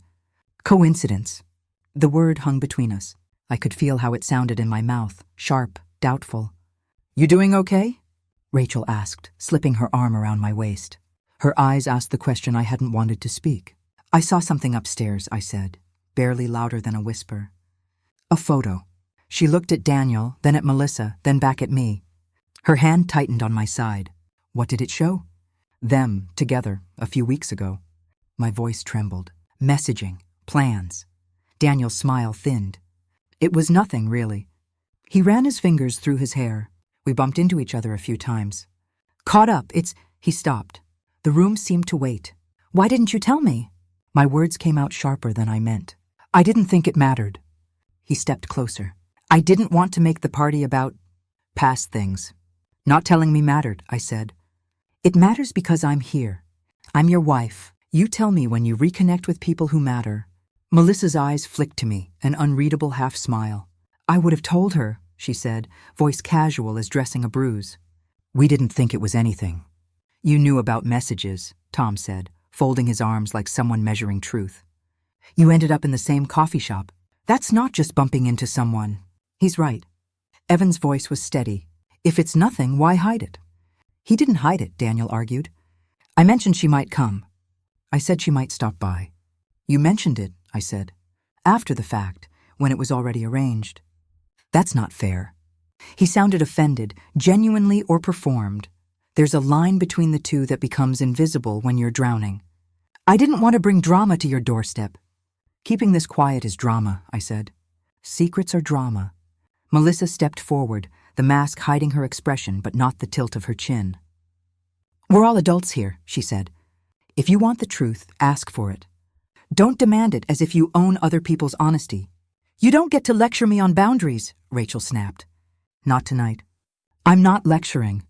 Coincidence. The word hung between us. I could feel how it sounded in my mouth, sharp, doubtful. You doing okay? Rachel asked, slipping her arm around my waist. Her eyes asked the question I hadn't wanted to speak. I saw something upstairs, I said, barely louder than a whisper. A photo. She looked at Daniel, then at Melissa, then back at me. Her hand tightened on my side. What did it show? Them, together, a few weeks ago. My voice trembled. Messaging. Plans. Daniel's smile thinned. It was nothing, really. He ran his fingers through his hair. We bumped into each other a few times. Caught up, He stopped. The room seemed to wait. Why didn't you tell me? My words came out sharper than I meant. I didn't think it mattered. He stepped closer. I didn't want to make the party about past things. Not telling me mattered, I said. It matters because I'm here. I'm your wife. You tell me when you reconnect with people who matter. Melissa's eyes flicked to me, an unreadable half-smile. I would have told her, she said, voice casual as dressing a bruise. We didn't think it was anything. You knew about messages, Tom said, folding his arms like someone measuring truth. You ended up in the same coffee shop. That's not just bumping into someone. He's right. Evan's voice was steady. If it's nothing, why hide it? He didn't hide it, Daniel argued. I mentioned she might come. I said she might stop by. You mentioned it, I said. After the fact, when it was already arranged. That's not fair. He sounded offended, genuinely or performed. There's a line between the two that becomes invisible when you're drowning. I didn't want to bring drama to your doorstep. Keeping this quiet is drama, I said. Secrets are drama. Melissa stepped forward, the mask hiding her expression but not the tilt of her chin. We're all adults here, she said. If you want the truth, ask for it. Don't demand it as if you own other people's honesty. You don't get to lecture me on boundaries, Rachel snapped. Not tonight. I'm not lecturing.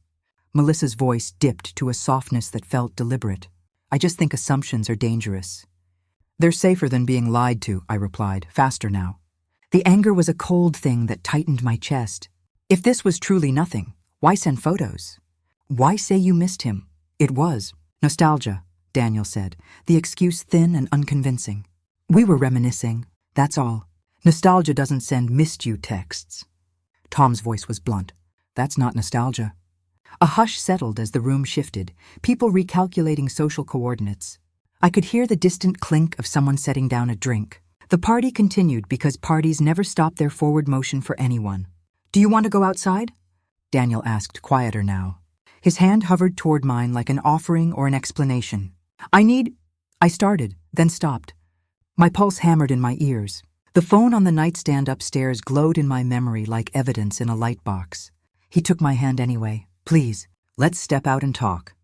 Melissa's voice dipped to a softness that felt deliberate. I just think assumptions are dangerous. They're safer than being lied to, I replied, faster now. The anger was a cold thing that tightened my chest. If this was truly nothing, why send photos? Why say you missed him? It was nostalgia, Daniel said, the excuse thin and unconvincing. We were reminiscing, that's all. Nostalgia doesn't send missed you texts. Tom's voice was blunt. That's not nostalgia. A hush settled as the room shifted, people recalculating social coordinates. I could hear the distant clink of someone setting down a drink. The party continued because parties never stop their forward motion for anyone. Do you want to go outside? Daniel asked, quieter now. His hand hovered toward mine like an offering or an explanation. I started, then stopped. My pulse hammered in my ears. The phone on the nightstand upstairs glowed in my memory like evidence in a light box. He took my hand anyway. Please, let's step out and talk.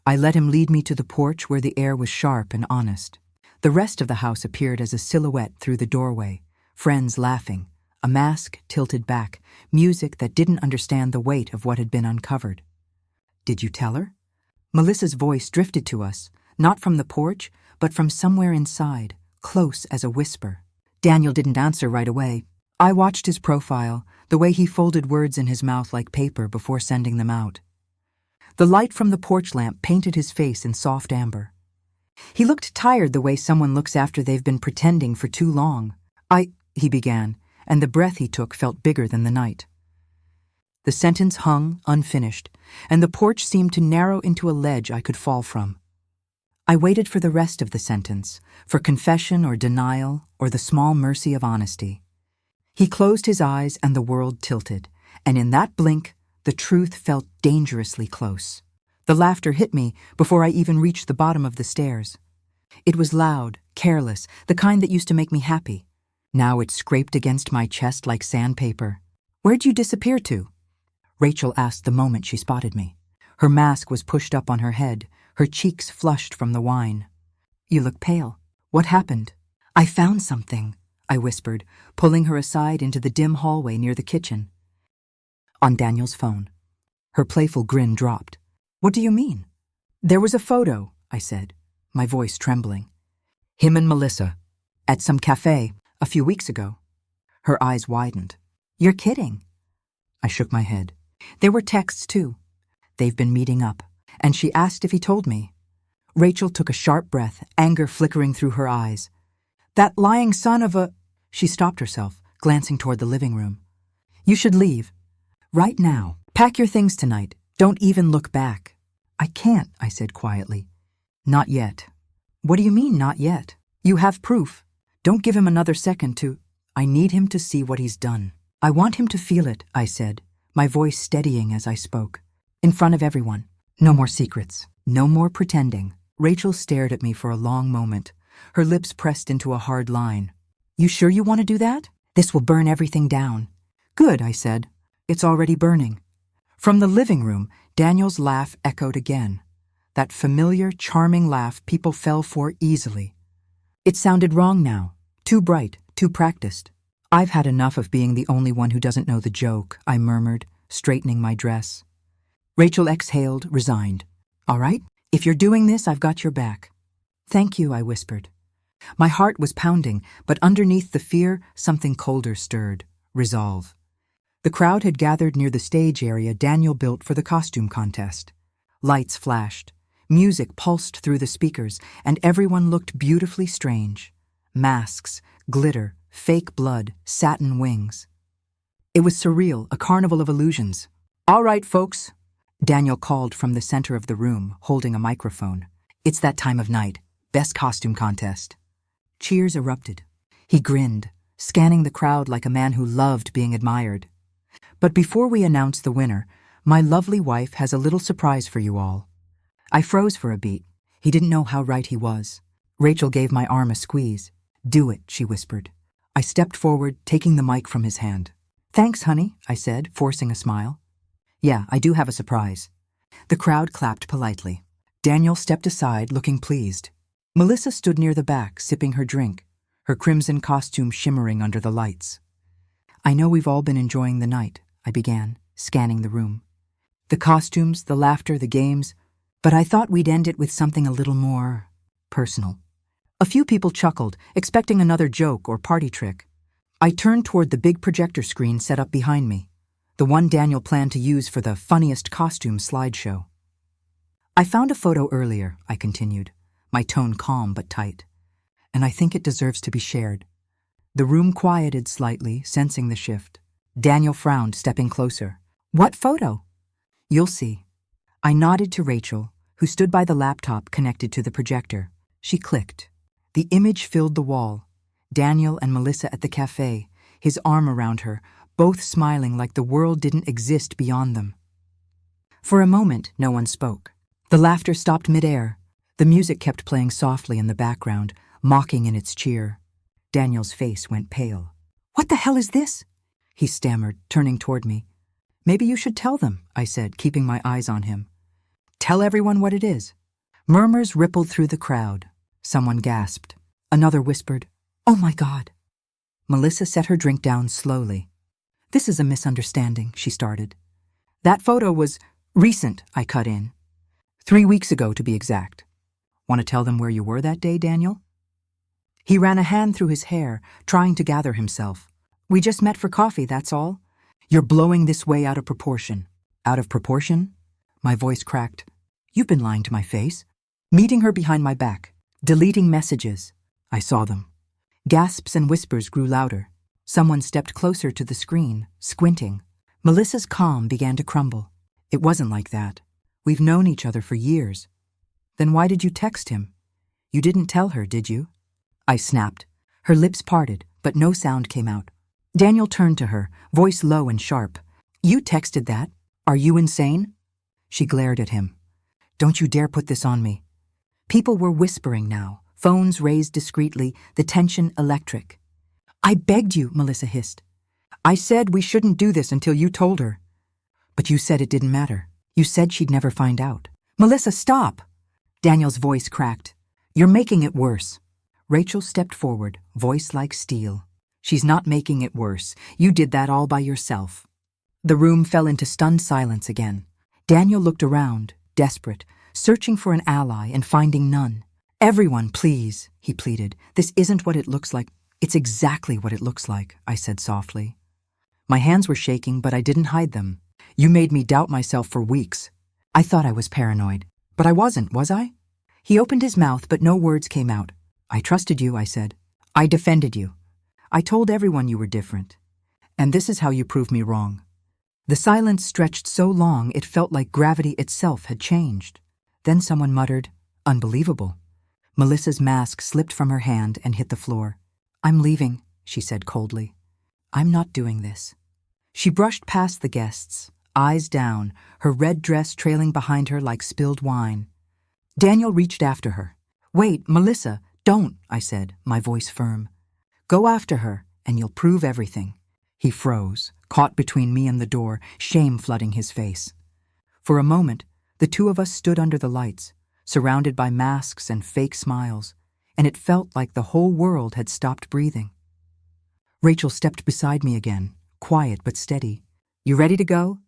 I let him lead me to the porch where the air was sharp and honest. The rest of the house appeared as a silhouette through the doorway, friends laughing, a mask tilted back, music that didn't understand the weight of what had been uncovered. Did you tell her? Melissa's voice drifted to us, not from the porch, but from somewhere inside, close as a whisper. Daniel didn't answer right away. I watched his profile, the way he folded words in his mouth like paper before sending them out. The light from the porch lamp painted his face in soft amber. He looked tired the way someone looks after they've been pretending for too long. He began, and the breath he took felt bigger than the night. The sentence hung, unfinished, and the porch seemed to narrow into a ledge I could fall from. I waited for the rest of the sentence, for confession or denial or the small mercy of honesty. He closed his eyes and the world tilted, and in that blink, the truth felt dangerously close. The laughter hit me before I even reached the bottom of the stairs. It was loud, careless, the kind that used to make me happy. Now it scraped against my chest like sandpaper. "Where'd you disappear to?" Rachel asked the moment she spotted me. Her mask was pushed up on her head, her cheeks flushed from the wine. "You look pale. What happened?" "I found something," I whispered, pulling her aside into the dim hallway near the kitchen. On Daniel's phone. Her playful grin dropped. "What do you mean?" "There was a photo," I said, my voice trembling. "Him and Melissa, at some cafe, a few weeks ago." Her eyes widened. "You're kidding." I shook my head. There were texts, too. "They've been meeting up," and she asked if he told me. Rachel took a sharp breath, anger flickering through her eyes. "That lying son of a—" She stopped herself, glancing toward the living room. "You should leave. Right now. Pack your things tonight. Don't even look back." "I can't," I said quietly. "Not yet." "What do you mean, not yet? You have proof. Don't give him another second to—" "I need him to see what he's done. I want him to feel it," I said, my voice steadying as I spoke. "In front of everyone. No more secrets. No more pretending." Rachel stared at me for a long moment, her lips pressed into a hard line. "You sure you want to do that? This will burn everything down." "Good," I said. "It's already burning." From the living room, Daniel's laugh echoed again. That familiar, charming laugh people fell for easily. It sounded wrong now. Too bright, too practiced. "I've had enough of being the only one who doesn't know the joke," I murmured, straightening my dress. Rachel exhaled, resigned. "All right, if you're doing this, I've got your back." "Thank you," I whispered. My heart was pounding, but underneath the fear, something colder stirred. Resolve. The crowd had gathered near the stage area Daniel built for the costume contest. Lights flashed. Music pulsed through the speakers, and everyone looked beautifully strange. Masks, glitter, fake blood, satin wings. It was surreal, a carnival of illusions. "All right, folks," Daniel called from the center of the room, holding a microphone. "It's that time of night. Best costume contest." Cheers erupted. He grinned, scanning the crowd like a man who loved being admired. "But before we announce the winner, my lovely wife has a little surprise for you all." I froze for a beat. He didn't know how right he was. Rachel gave my arm a squeeze. "Do it," she whispered. I stepped forward, taking the mic from his hand. "Thanks, honey," I said, forcing a smile. "Yeah, I do have a surprise." The crowd clapped politely. Daniel stepped aside, looking pleased. Melissa stood near the back, sipping her drink, her crimson costume shimmering under the lights. "I know we've all been enjoying the night," I began, scanning the room. "The costumes, the laughter, the games, but I thought we'd end it with something a little more personal." A few people chuckled, expecting another joke or party trick. I turned toward the big projector screen set up behind me, the one Daniel planned to use for the funniest costume slideshow. "I found a photo earlier," I continued, my tone calm but tight, "and I think it deserves to be shared." The room quieted slightly, sensing the shift. Daniel frowned, stepping closer. "What photo?" "You'll see." I nodded to Rachel, who stood by the laptop connected to the projector. She clicked. The image filled the wall. Daniel and Melissa at the cafe, his arm around her, both smiling like the world didn't exist beyond them. For a moment, no one spoke. The laughter stopped midair. The music kept playing softly in the background, mocking in its cheer. Daniel's face went pale. "What the hell is this?" he stammered, turning toward me. "Maybe you should tell them," I said, keeping my eyes on him. "Tell everyone what it is." Murmurs rippled through the crowd. Someone gasped. Another whispered, "Oh my God." Melissa set her drink down slowly. "This is a misunderstanding," she started. "That photo was recent," I cut in. 3 weeks ago, to be exact. "Want to tell them where you were that day, Daniel?" He ran a hand through his hair, trying to gather himself. "We just met for coffee, that's all." "You're blowing this way out of proportion." "Out of proportion?" My voice cracked. "You've been lying to my face." "Meeting her behind my back. Deleting messages. I saw them. Gasps and whispers grew louder. Someone stepped closer to the screen, squinting. Melissa's calm began to crumble. It wasn't like that. We've known each other for years. Then why did you text him? You didn't tell her, did you? I snapped. Her lips parted, but no sound came out. Daniel turned to her, voice low and sharp. You texted that? Are you insane? She glared at him. Don't you dare put this on me. People were whispering now, phones raised discreetly, the tension electric. I begged you, Melissa hissed. I said we shouldn't do this until you told her. But you said it didn't matter. You said she'd never find out. Melissa, stop! Daniel's voice cracked. You're making it worse. Rachel stepped forward, voice like steel. She's not making it worse. You did that all by yourself. The room fell into stunned silence again. Daniel looked around, desperate, searching for an ally and finding none. Everyone, please, he pleaded. This isn't what it looks like. It's exactly what it looks like, I said softly. My hands were shaking, but I didn't hide them. You made me doubt myself for weeks. I thought I was paranoid. But I wasn't, was I? He opened his mouth, but no words came out. I trusted you, I said. I defended you. I told everyone you were different. And this is how you proved me wrong. The silence stretched so long it felt like gravity itself had changed. Then someone muttered, Unbelievable. Melissa's mask slipped from her hand and hit the floor. I'm leaving, she said coldly. I'm not doing this. She brushed past the guests, eyes down, her red dress trailing behind her like spilled wine. Daniel reached after her. Wait, Melissa, don't, I said, my voice firm. Go after her, and you'll prove everything. He froze, caught between me and the door, shame flooding his face. For a moment, the two of us stood under the lights, surrounded by masks and fake smiles, and it felt like the whole world had stopped breathing. Rachel stepped beside me again, quiet but steady. You ready to go?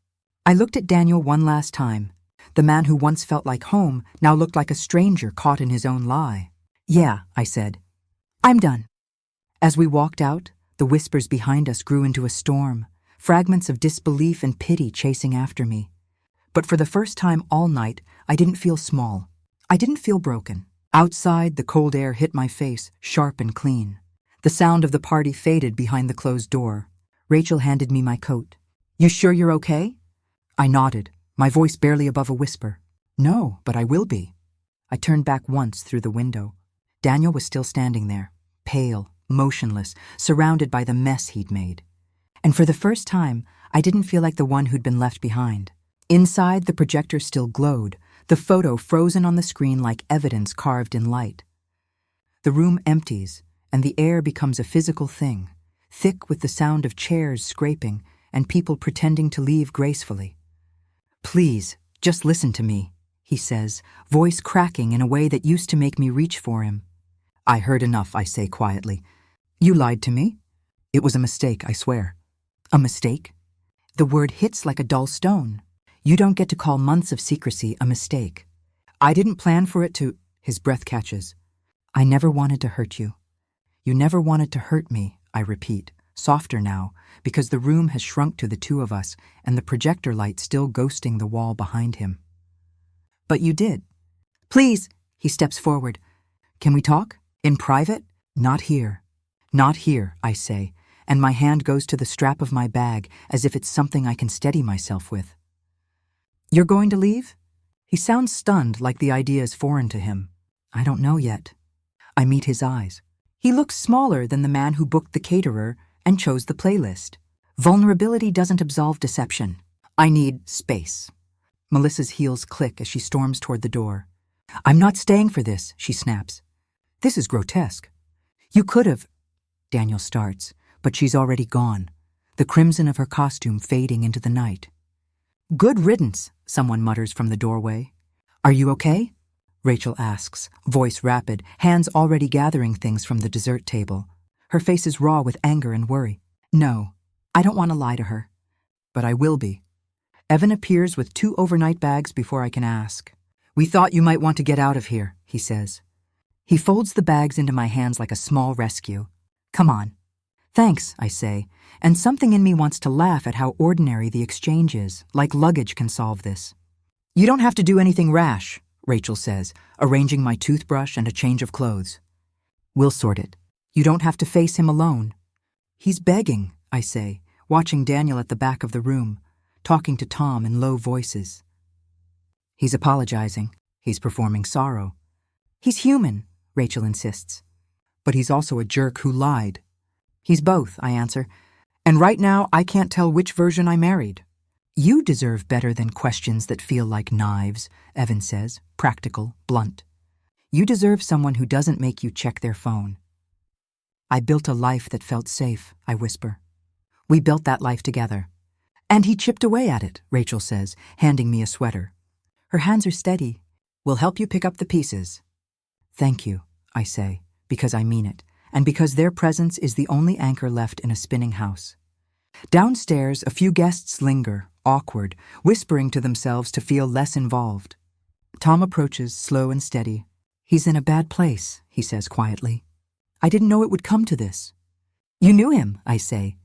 I looked at Daniel one last time. The man who once felt like home now looked like a stranger caught in his own lie. Yeah, I said. I'm done. As we walked out, the whispers behind us grew into a storm, fragments of disbelief and pity chasing after me. But for the first time all night, I didn't feel small. I didn't feel broken. Outside, the cold air hit my face, sharp and clean. The sound of the party faded behind the closed door. Rachel handed me my coat. You sure you're okay? I nodded, my voice barely above a whisper. No, but I will be. I turned back once through the window. Daniel was still standing there, pale, motionless, surrounded by the mess he'd made. And for the first time, I didn't feel like the one who'd been left behind. Inside, the projector still glowed, the photo frozen on the screen like evidence carved in light. The room empties, and the air becomes a physical thing, thick with the sound of chairs scraping and people pretending to leave gracefully. Please, just listen to me, he says, voice cracking in a way that used to make me reach for him. I heard enough, I say quietly. You lied to me? It was a mistake, I swear. A mistake? The word hits like a dull stone. You don't get to call months of secrecy a mistake. I didn't plan for it to... His breath catches. I never wanted to hurt you. You never wanted to hurt me, I repeat, softer now, because the room has shrunk to the two of us and the projector light still ghosting the wall behind him. But you did. Please, he steps forward. Can we talk? In private? Not here. Not here, I say, and my hand goes to the strap of my bag as if it's something I can steady myself with. You're going to leave? He sounds stunned, like the idea is foreign to him. I don't know yet. I meet his eyes. He looks smaller than the man who booked the caterer and chose the playlist. Vulnerability doesn't absolve deception. I need space. Melissa's heels click as she storms toward the door. I'm not staying for this, she snaps. This is grotesque. You could have... Daniel starts, but she's already gone, the crimson of her costume fading into the night. Good riddance, someone mutters from the doorway. Are you okay? Rachel asks, voice rapid, hands already gathering things from the dessert table. Her face is raw with anger and worry. No, I don't want to lie to her. But I will be. Evan appears with 2 overnight bags before I can ask. We thought you might want to get out of here, he says. He folds the bags into my hands like a small rescue. Come on. Thanks, I say, and something in me wants to laugh at how ordinary the exchange is, like luggage can solve this. You don't have to do anything rash, Rachel says, arranging my toothbrush and a change of clothes. We'll sort it. You don't have to face him alone. He's begging, I say, watching Daniel at the back of the room, talking to Tom in low voices. He's apologizing. He's performing sorrow. He's human, Rachel insists. But he's also a jerk who lied. He's both, I answer. And right now, I can't tell which version I married. You deserve better than questions that feel like knives, Evan says, practical, blunt. You deserve someone who doesn't make you check their phone. I built a life that felt safe, I whisper. We built that life together. And he chipped away at it, Rachel says, handing me a sweater. Her hands are steady. We'll help you pick up the pieces. Thank you, I say, because I mean it, and because their presence is the only anchor left in a spinning house. Downstairs, a few guests linger, awkward, whispering to themselves to feel less involved. Tom approaches, slow and steady. He's in a bad place, he says quietly. I didn't know it would come to this. You knew him, I say.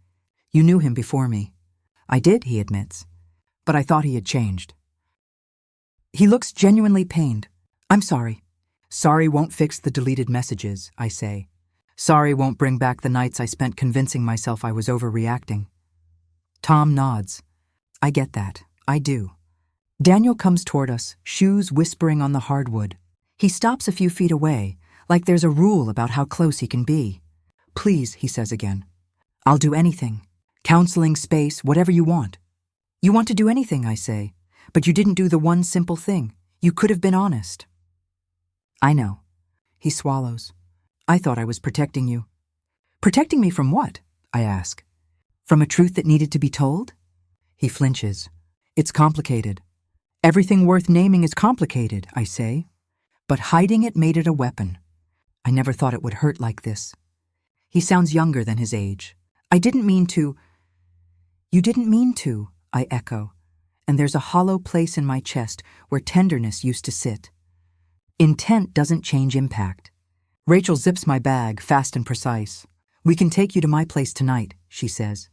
You knew him before me. I did, he admits, but I thought he had changed. He looks genuinely pained. I'm sorry. Sorry won't fix the deleted messages, I say. Sorry won't bring back the nights I spent convincing myself I was overreacting. Tom nods. I get that. I do. Daniel comes toward us, shoes whispering on the hardwood. He stops a few feet away, like there's a rule about how close he can be. Please, he says again. I'll do anything. Counseling, space, whatever you want. You want to do anything, I say, but you didn't do the one simple thing. You could have been honest. I know. He swallows. I thought I was protecting you. Protecting me from what? I ask. From a truth that needed to be told? He flinches. It's complicated. Everything worth naming is complicated, I say. But hiding it made it a weapon. I never thought it would hurt like this. He sounds younger than his age. I didn't mean to. You didn't mean to, I echo, and there's a hollow place in my chest where tenderness used to sit. Intent doesn't change impact. Rachel zips my bag, fast and precise. We can take you to my place tonight, she says.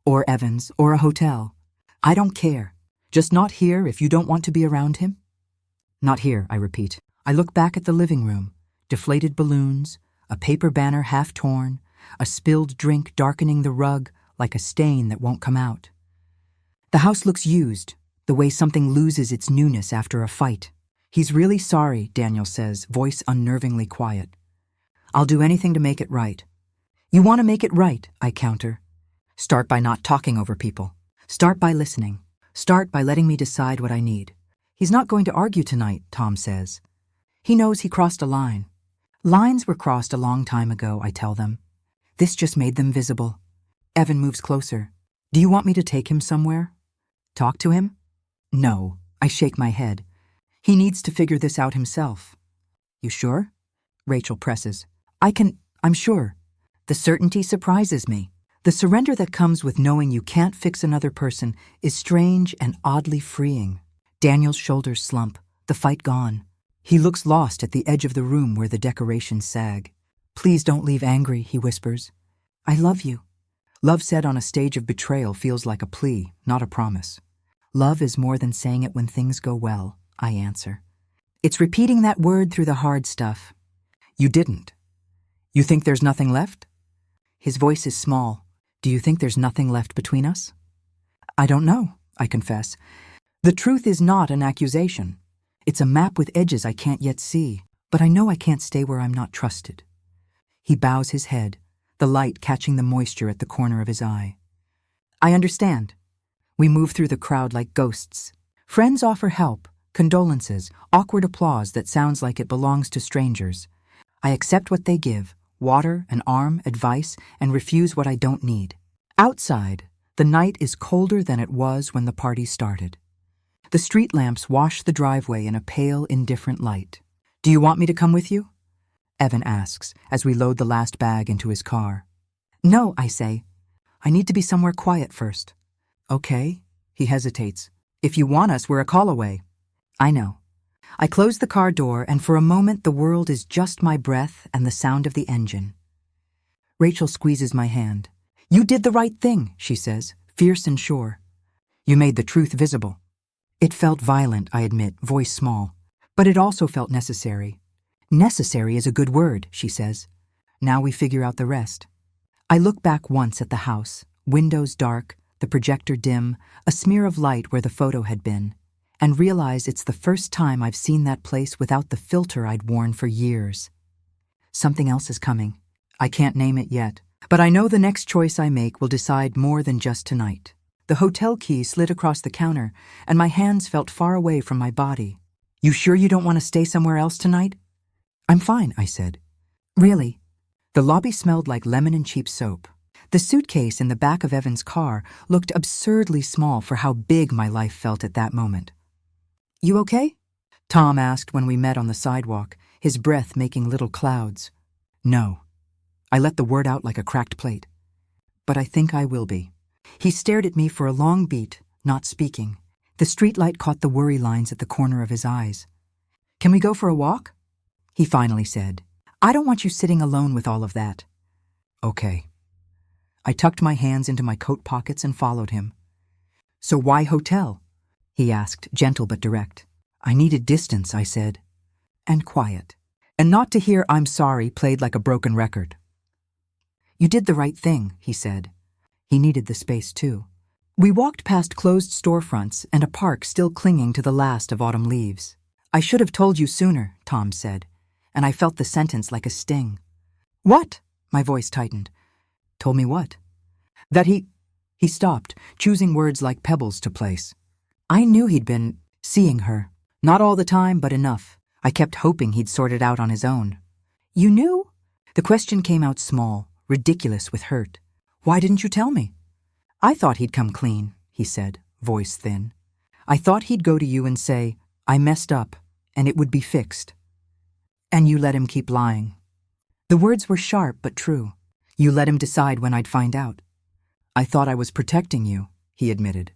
Or Evan's, or a hotel. I don't care. Just not here if you don't want to be around him. Not here, I repeat. I look back at the living room. Deflated balloons, a paper banner half torn, a spilled drink darkening the rug like a stain that won't come out. The house looks used, the way something loses its newness after a fight. He's really sorry, Daniel says, voice unnervingly quiet. I'll do anything to make it right. You want to make it right, I counter. Start by not talking over people. Start by listening. Start by letting me decide what I need. He's not going to argue tonight, Tom says. He knows he crossed a line. Lines were crossed a long time ago, I tell them. This just made them visible. Evan moves closer. Do you want me to take him somewhere? Talk to him? No, I shake my head. He needs to figure this out himself. You sure? Rachel presses. I'm sure. The certainty surprises me. The surrender that comes with knowing you can't fix another person is strange and oddly freeing. Daniel's shoulders slump, the fight gone. He looks lost at the edge of the room where the decorations sag. Please don't leave angry, he whispers. I love you. Love said on a stage of betrayal feels like a plea, not a promise. Love is more than saying it when things go well, I answer. It's repeating that word through the hard stuff. You didn't. You think there's nothing left? His voice is small. Do you think there's nothing left between us? I don't know, I confess. The truth is not an accusation. It's a map with edges I can't yet see, but I know I can't stay where I'm not trusted. He bows his head, the light catching the moisture at the corner of his eye. I understand. We move through the crowd like ghosts. Friends offer help, condolences, awkward applause that sounds like it belongs to strangers. I accept what they give, water, an arm, advice, and refuse what I don't need. Outside, the night is colder than it was when the party started. The street lamps wash the driveway in a pale, indifferent light. Do you want me to come with you? Evan asks as we load the last bag into his car. No, I say. I need to be somewhere quiet first. Okay, he hesitates. If you want us, we're a call away. I know. I close the car door, and for a moment the world is just my breath and the sound of the engine. Rachel squeezes my hand. You did the right thing, she says, fierce and sure. You made the truth visible. It felt violent, I admit, voice small. But it also felt necessary. Necessary is a good word, she says. Now we figure out the rest. I look back once at the house, windows dark, the projector dim, a smear of light where the photo had been, and realize it's the first time I've seen that place without the filter I'd worn for years. Something else is coming. I can't name it yet, but I know the next choice I make will decide more than just tonight. The hotel key slid across the counter, and my hands felt far away from my body. You sure you don't want to stay somewhere else tonight? I'm fine, I said. Really? The lobby smelled like lemon and cheap soap. The suitcase in the back of Evan's car looked absurdly small for how big my life felt at that moment. You okay? Tom asked when we met on the sidewalk, his breath making little clouds. No. I let the word out like a cracked plate. But I think I will be. He stared at me for a long beat, not speaking. The streetlight caught the worry lines at the corner of his eyes. Can we go for a walk? He finally said. I don't want you sitting alone with all of that. Okay. I tucked my hands into my coat pockets and followed him. So why hotel? He asked, gentle but direct. I needed distance, I said. And quiet. And not to hear I'm sorry played like a broken record. You did the right thing, he said. He needed the space too. We walked past closed storefronts and a park still clinging to the last of autumn leaves. I should have told you sooner, Tom said, and I felt the sentence like a sting. What? My voice tightened. Told me what? That he stopped, choosing words like pebbles to place. I knew he'd been seeing her. Not all the time, but enough. I kept hoping he'd sort it out on his own. You knew? The question came out small, ridiculous with hurt. Why didn't you tell me? I thought he'd come clean, he said, voice thin. I thought he'd go to you and say, I messed up, and it would be fixed. And you let him keep lying. The words were sharp but true. You let him decide when I'd find out. I thought I was protecting you, he admitted.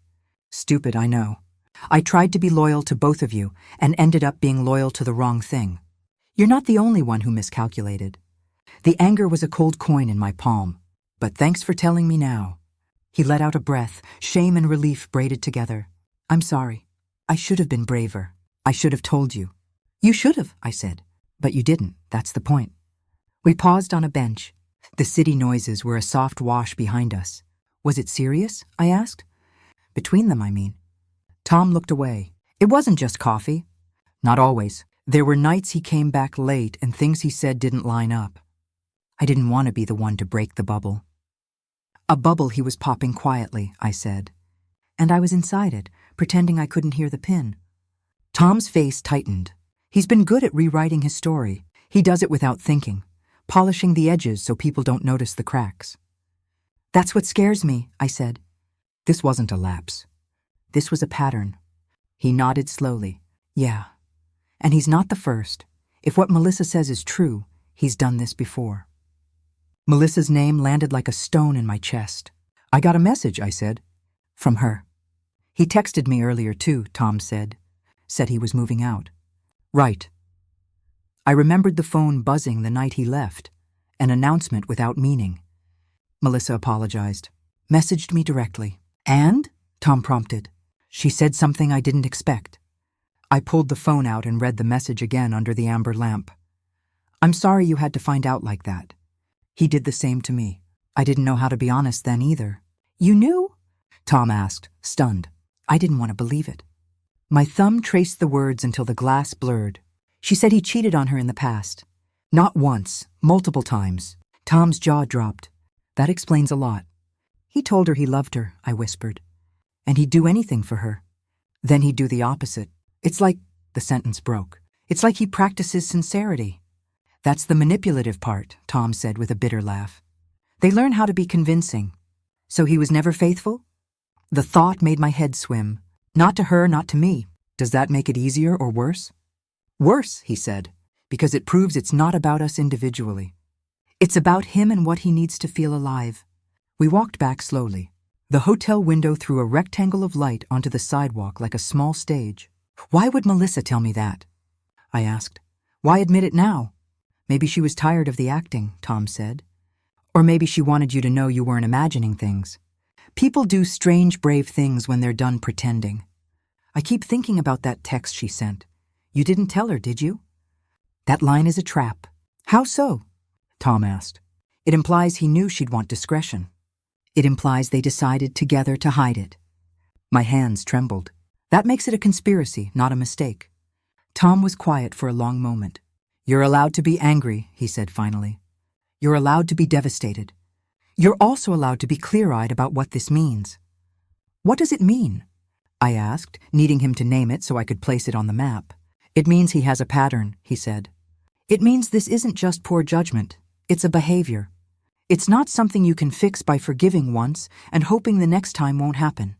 Stupid, I know. I tried to be loyal to both of you and ended up being loyal to the wrong thing. You're not the only one who miscalculated. The anger was a cold coin in my palm. But thanks for telling me now. He let out a breath, shame and relief braided together. I'm sorry. I should have been braver. I should have told you. You should have, I said. But you didn't. That's the point. We paused on a bench. The city noises were a soft wash behind us. Was it serious? I asked. Between them, I mean. Tom looked away. It wasn't just coffee. Not always. There were nights he came back late and things he said didn't line up. I didn't want to be the one to break the bubble. A bubble he was popping quietly, I said. And I was inside it, pretending I couldn't hear the pin. Tom's face tightened. He's been good at rewriting his story. He does it without thinking, polishing the edges so people don't notice the cracks. That's what scares me, I said. This wasn't a lapse. This was a pattern. He nodded slowly. Yeah. And he's not the first. If what Melissa says is true, he's done this before. Melissa's name landed like a stone in my chest. I got a message, I said. From her. He texted me earlier too, Tom said. Said he was moving out. Right. I remembered the phone buzzing the night he left. An announcement without meaning. Melissa apologized. Messaged me directly. And? Tom prompted. She said something I didn't expect. I pulled the phone out and read the message again under the amber lamp. I'm sorry you had to find out like that. He did the same to me. I didn't know how to be honest then either. You knew? Tom asked, stunned. I didn't want to believe it. My thumb traced the words until the glass blurred. She said he cheated on her in the past. Not once, multiple times. Tom's jaw dropped. That explains a lot. He told her he loved her, I whispered. And he'd do anything for her. Then he'd do the opposite. It's like, the sentence broke. It's like he practices sincerity. That's the manipulative part, Tom said with a bitter laugh. They learn how to be convincing. So he was never faithful? The thought made my head swim. Not to her, not to me. Does that make it easier or worse? Worse, he said, because it proves it's not about us individually. It's about him and what he needs to feel alive. We walked back slowly. The hotel window threw a rectangle of light onto the sidewalk like a small stage. Why would Melissa tell me that? I asked. Why admit it now? Maybe she was tired of the acting, Tom said. Or maybe she wanted you to know you weren't imagining things. People do strange, brave things when they're done pretending. I keep thinking about that text she sent. You didn't tell her, did you? That line is a trap. How so? Tom asked. It implies he knew she'd want discretion. It implies they decided together to hide it. My hands trembled. That makes it a conspiracy, not a mistake. Tom was quiet for a long moment. You're allowed to be angry, he said finally. You're allowed to be devastated. You're also allowed to be clear-eyed about what this means. What does it mean? I asked, needing him to name it so I could place it on the map. It means he has a pattern, he said. It means this isn't just poor judgment. It's a behavior. It's not something you can fix by forgiving once and hoping the next time won't happen.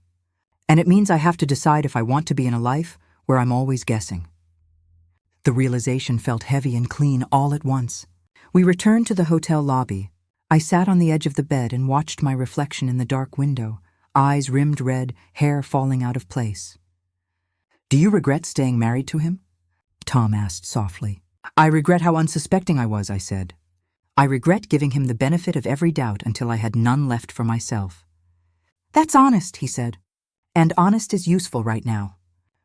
And it means I have to decide if I want to be in a life where I'm always guessing. The realization felt heavy and clean all at once. We returned to the hotel lobby. I sat on the edge of the bed and watched my reflection in the dark window, eyes rimmed red, hair falling out of place. Do you regret staying married to him? Tom asked softly. I regret how unsuspecting I was, I said. I regret giving him the benefit of every doubt until I had none left for myself. That's honest, he said. And honest is useful right now.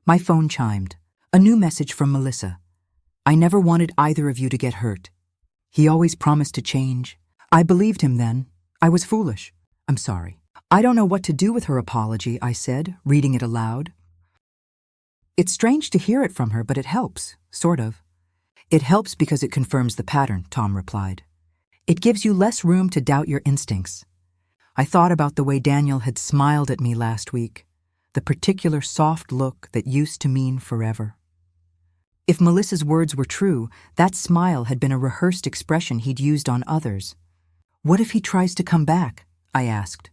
My phone chimed. A new message from Melissa. I never wanted either of you to get hurt. He always promised to change. I believed him then. I was foolish. I'm sorry. I don't know what to do with her apology, I said, reading it aloud. It's strange to hear it from her, but it helps, sort of. It helps because it confirms the pattern, Tom replied. It gives you less room to doubt your instincts. I thought about the way Daniel had smiled at me last week, the particular soft look that used to mean forever. If Melissa's words were true, that smile had been a rehearsed expression he'd used on others. What if he tries to come back? I asked.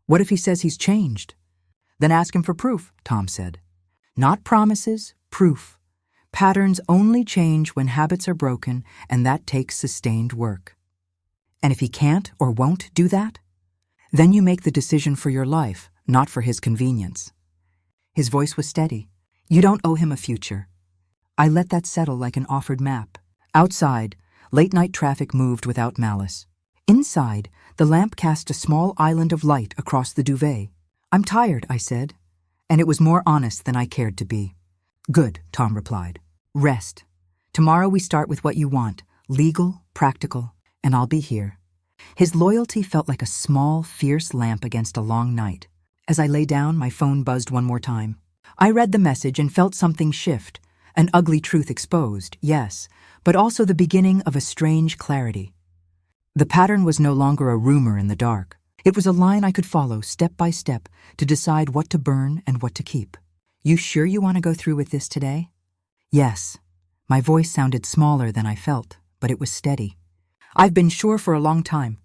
What if he says he's changed? Then ask him for proof, Tom said. Not promises, proof. Patterns only change when habits are broken, and that takes sustained work. And if he can't or won't do that, then you make the decision for your life, not for his convenience. His voice was steady. You don't owe him a future. I let that settle like an offered map. Outside, late-night traffic moved without malice. Inside, the lamp cast a small island of light across the duvet. I'm tired, I said, and it was more honest than I cared to be. Good, Tom replied. Rest. Tomorrow we start with what you want, legal, practical, and I'll be here. His loyalty felt like a small, fierce lamp against a long night. As I lay down, my phone buzzed one more time. I read the message and felt something shift, an ugly truth exposed, yes, but also the beginning of a strange clarity. The pattern was no longer a rumor in the dark. It was a line I could follow step by step to decide what to burn and what to keep. You sure you want to go through with this today? Yes. My voice sounded smaller than I felt, but it was steady. I've been sure for a long time.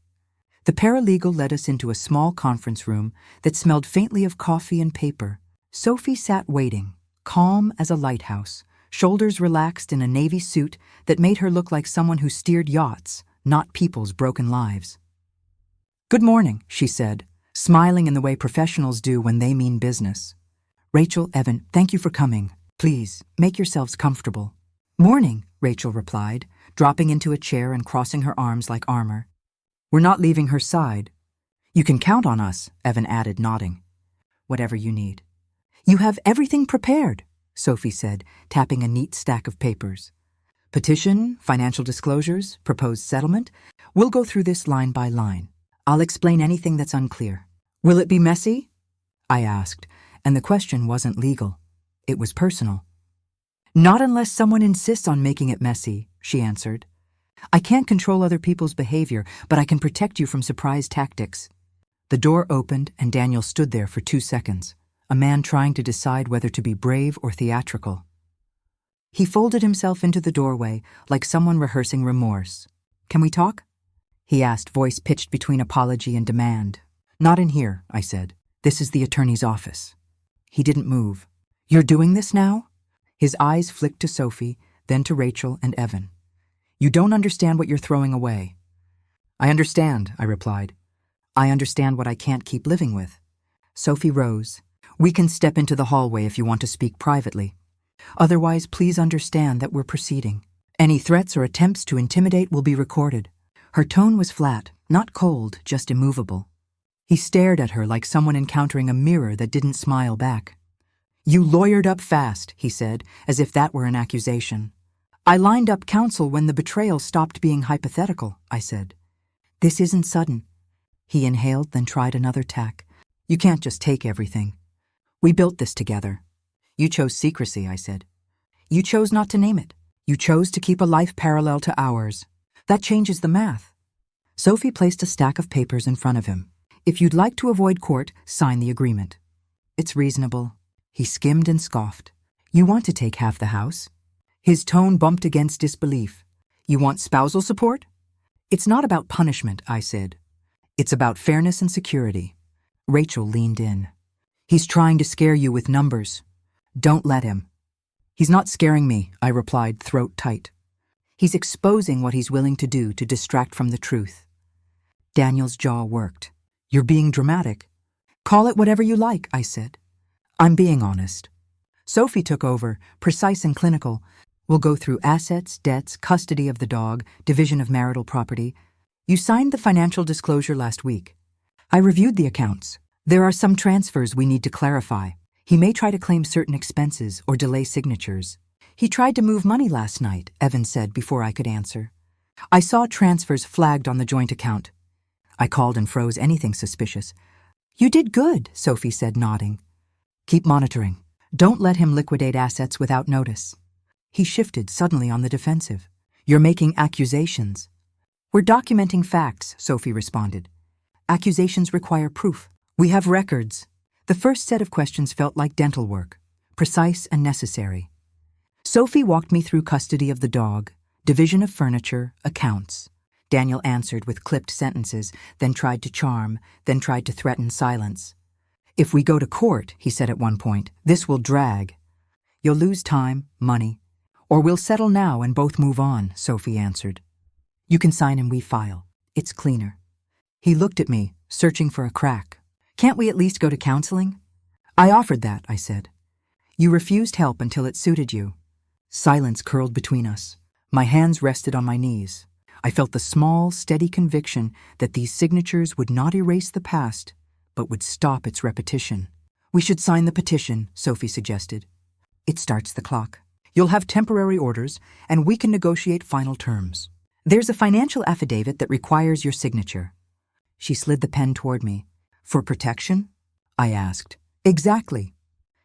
The paralegal led us into a small conference room that smelled faintly of coffee and paper. Sophie sat waiting, calm as a lighthouse, shoulders relaxed in a navy suit that made her look like someone who steered yachts, not people's broken lives. Good morning, she said, smiling in the way professionals do when they mean business. Rachel, Evan, thank you for coming. Please, make yourselves comfortable. Morning, Rachel replied, dropping into a chair and crossing her arms like armor. We're not leaving her side. You can count on us, Evan added, nodding. Whatever you need. You have everything prepared, Sophie said, tapping a neat stack of papers. Petition, financial disclosures, proposed settlement. We'll go through this line by line. I'll explain anything that's unclear. Will it be messy? I asked, and the question wasn't legal. It was personal. Not unless someone insists on making it messy, she answered. I can't control other people's behavior, but I can protect you from surprise tactics. The door opened and Daniel stood there for 2 seconds, a man trying to decide whether to be brave or theatrical. He folded himself into the doorway like someone rehearsing remorse. Can we talk? He asked, voice pitched between apology and demand. Not in here, I said. This is the attorney's office. He didn't move. You're doing this now? His eyes flicked to Sophie, then to Rachel and Evan. You don't understand what you're throwing away. I understand, I replied. I understand what I can't keep living with. Sophie rose. We can step into the hallway if you want to speak privately. Otherwise, please understand that we're proceeding. Any threats or attempts to intimidate will be recorded. Her tone was flat, not cold, just immovable. He stared at her like someone encountering a mirror that didn't smile back. You lawyered up fast, he said, as if that were an accusation. I lined up counsel when the betrayal stopped being hypothetical, I said. This isn't sudden. He inhaled, then tried another tack. You can't just take everything. We built this together. You chose secrecy, I said. You chose not to name it. You chose to keep a life parallel to ours. That changes the math. Sophie placed a stack of papers in front of him. If you'd like to avoid court, sign the agreement. It's reasonable. He skimmed and scoffed. You want to take half the house? His tone bumped against disbelief. You want spousal support? It's not about punishment, I said. It's about fairness and security. Rachel leaned in. He's trying to scare you with numbers. Don't let him. He's not scaring me, I replied, throat tight. He's exposing what he's willing to do to distract from the truth. Daniel's jaw worked. You're being dramatic. Call it whatever you like, I said. I'm being honest. Sophie took over, precise and clinical. We'll go through assets, debts, custody of the dog, division of marital property. You signed the financial disclosure last week. I reviewed the accounts. There are some transfers we need to clarify. He may try to claim certain expenses or delay signatures. He tried to move money last night, Evan said before I could answer. I saw transfers flagged on the joint account. I called and froze anything suspicious. You did good, Sophie said, nodding. Keep monitoring. Don't let him liquidate assets without notice. He shifted suddenly on the defensive. You're making accusations. We're documenting facts, Sophie responded. Accusations require proof. We have records. The first set of questions felt like dental work, precise and necessary. Sophie walked me through custody of the dog, division of furniture, accounts. Daniel answered with clipped sentences, then tried to charm, then tried to threaten silence. If we go to court, he said at one point, this will drag. You'll lose time, money. Or we'll settle now and both move on, Sophie answered. You can sign and we file. It's cleaner. He looked at me, searching for a crack. Can't we at least go to counseling? I offered that, I said. You refused help until it suited you. Silence curled between us. My hands rested on my knees. I felt the small, steady conviction that these signatures would not erase the past, but would stop its repetition. We should sign the petition, Sophie suggested. It starts the clock. You'll have temporary orders, and we can negotiate final terms. There's a financial affidavit that requires your signature. She slid the pen toward me. For protection? I asked. Exactly.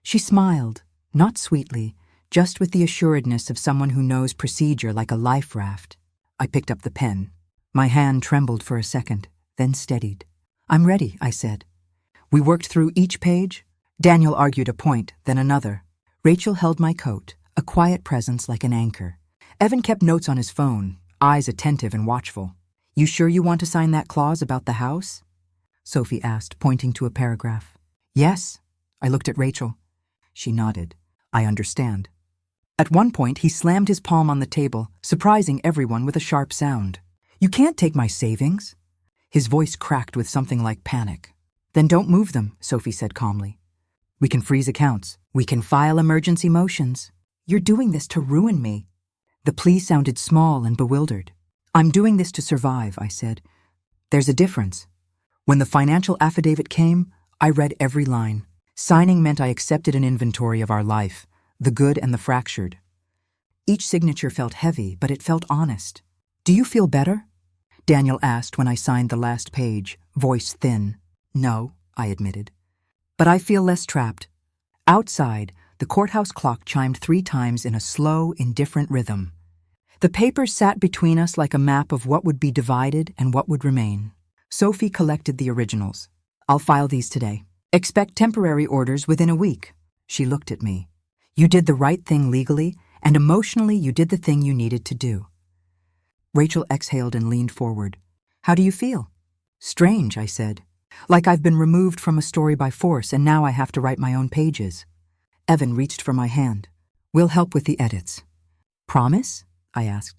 She smiled, not sweetly, just with the assuredness of someone who knows procedure like a life raft. I picked up the pen. My hand trembled for a second, then steadied. I'm ready, I said. We worked through each page. Daniel argued a point, then another. Rachel held my coat, a quiet presence like an anchor. Evan kept notes on his phone, eyes attentive and watchful. You sure you want to sign that clause about the house? Sophie asked, pointing to a paragraph. Yes. I looked at Rachel. She nodded. I understand. At one point, he slammed his palm on the table, surprising everyone with a sharp sound. You can't take my savings. His voice cracked with something like panic. Then don't move them, Sophie said calmly. We can freeze accounts. We can file emergency motions. You're doing this to ruin me. The plea sounded small and bewildered. I'm doing this to survive, I said. There's a difference. When the financial affidavit came, I read every line. Signing meant I accepted an inventory of our life, the good and the fractured. Each signature felt heavy, but it felt honest. Do you feel better? Daniel asked when I signed the last page, voice thin. No, I admitted. But I feel less trapped. Outside, the courthouse clock chimed 3 times in a slow, indifferent rhythm. The papers sat between us like a map of what would be divided and what would remain. Sophie collected the originals. I'll file these today. Expect temporary orders within a week. She looked at me. You did the right thing legally, and emotionally you did the thing you needed to do. Rachel exhaled and leaned forward. How do you feel? Strange, I said. Like I've been removed from a story by force and now I have to write my own pages. Evan reached for my hand. We'll help with the edits. Promise? I asked.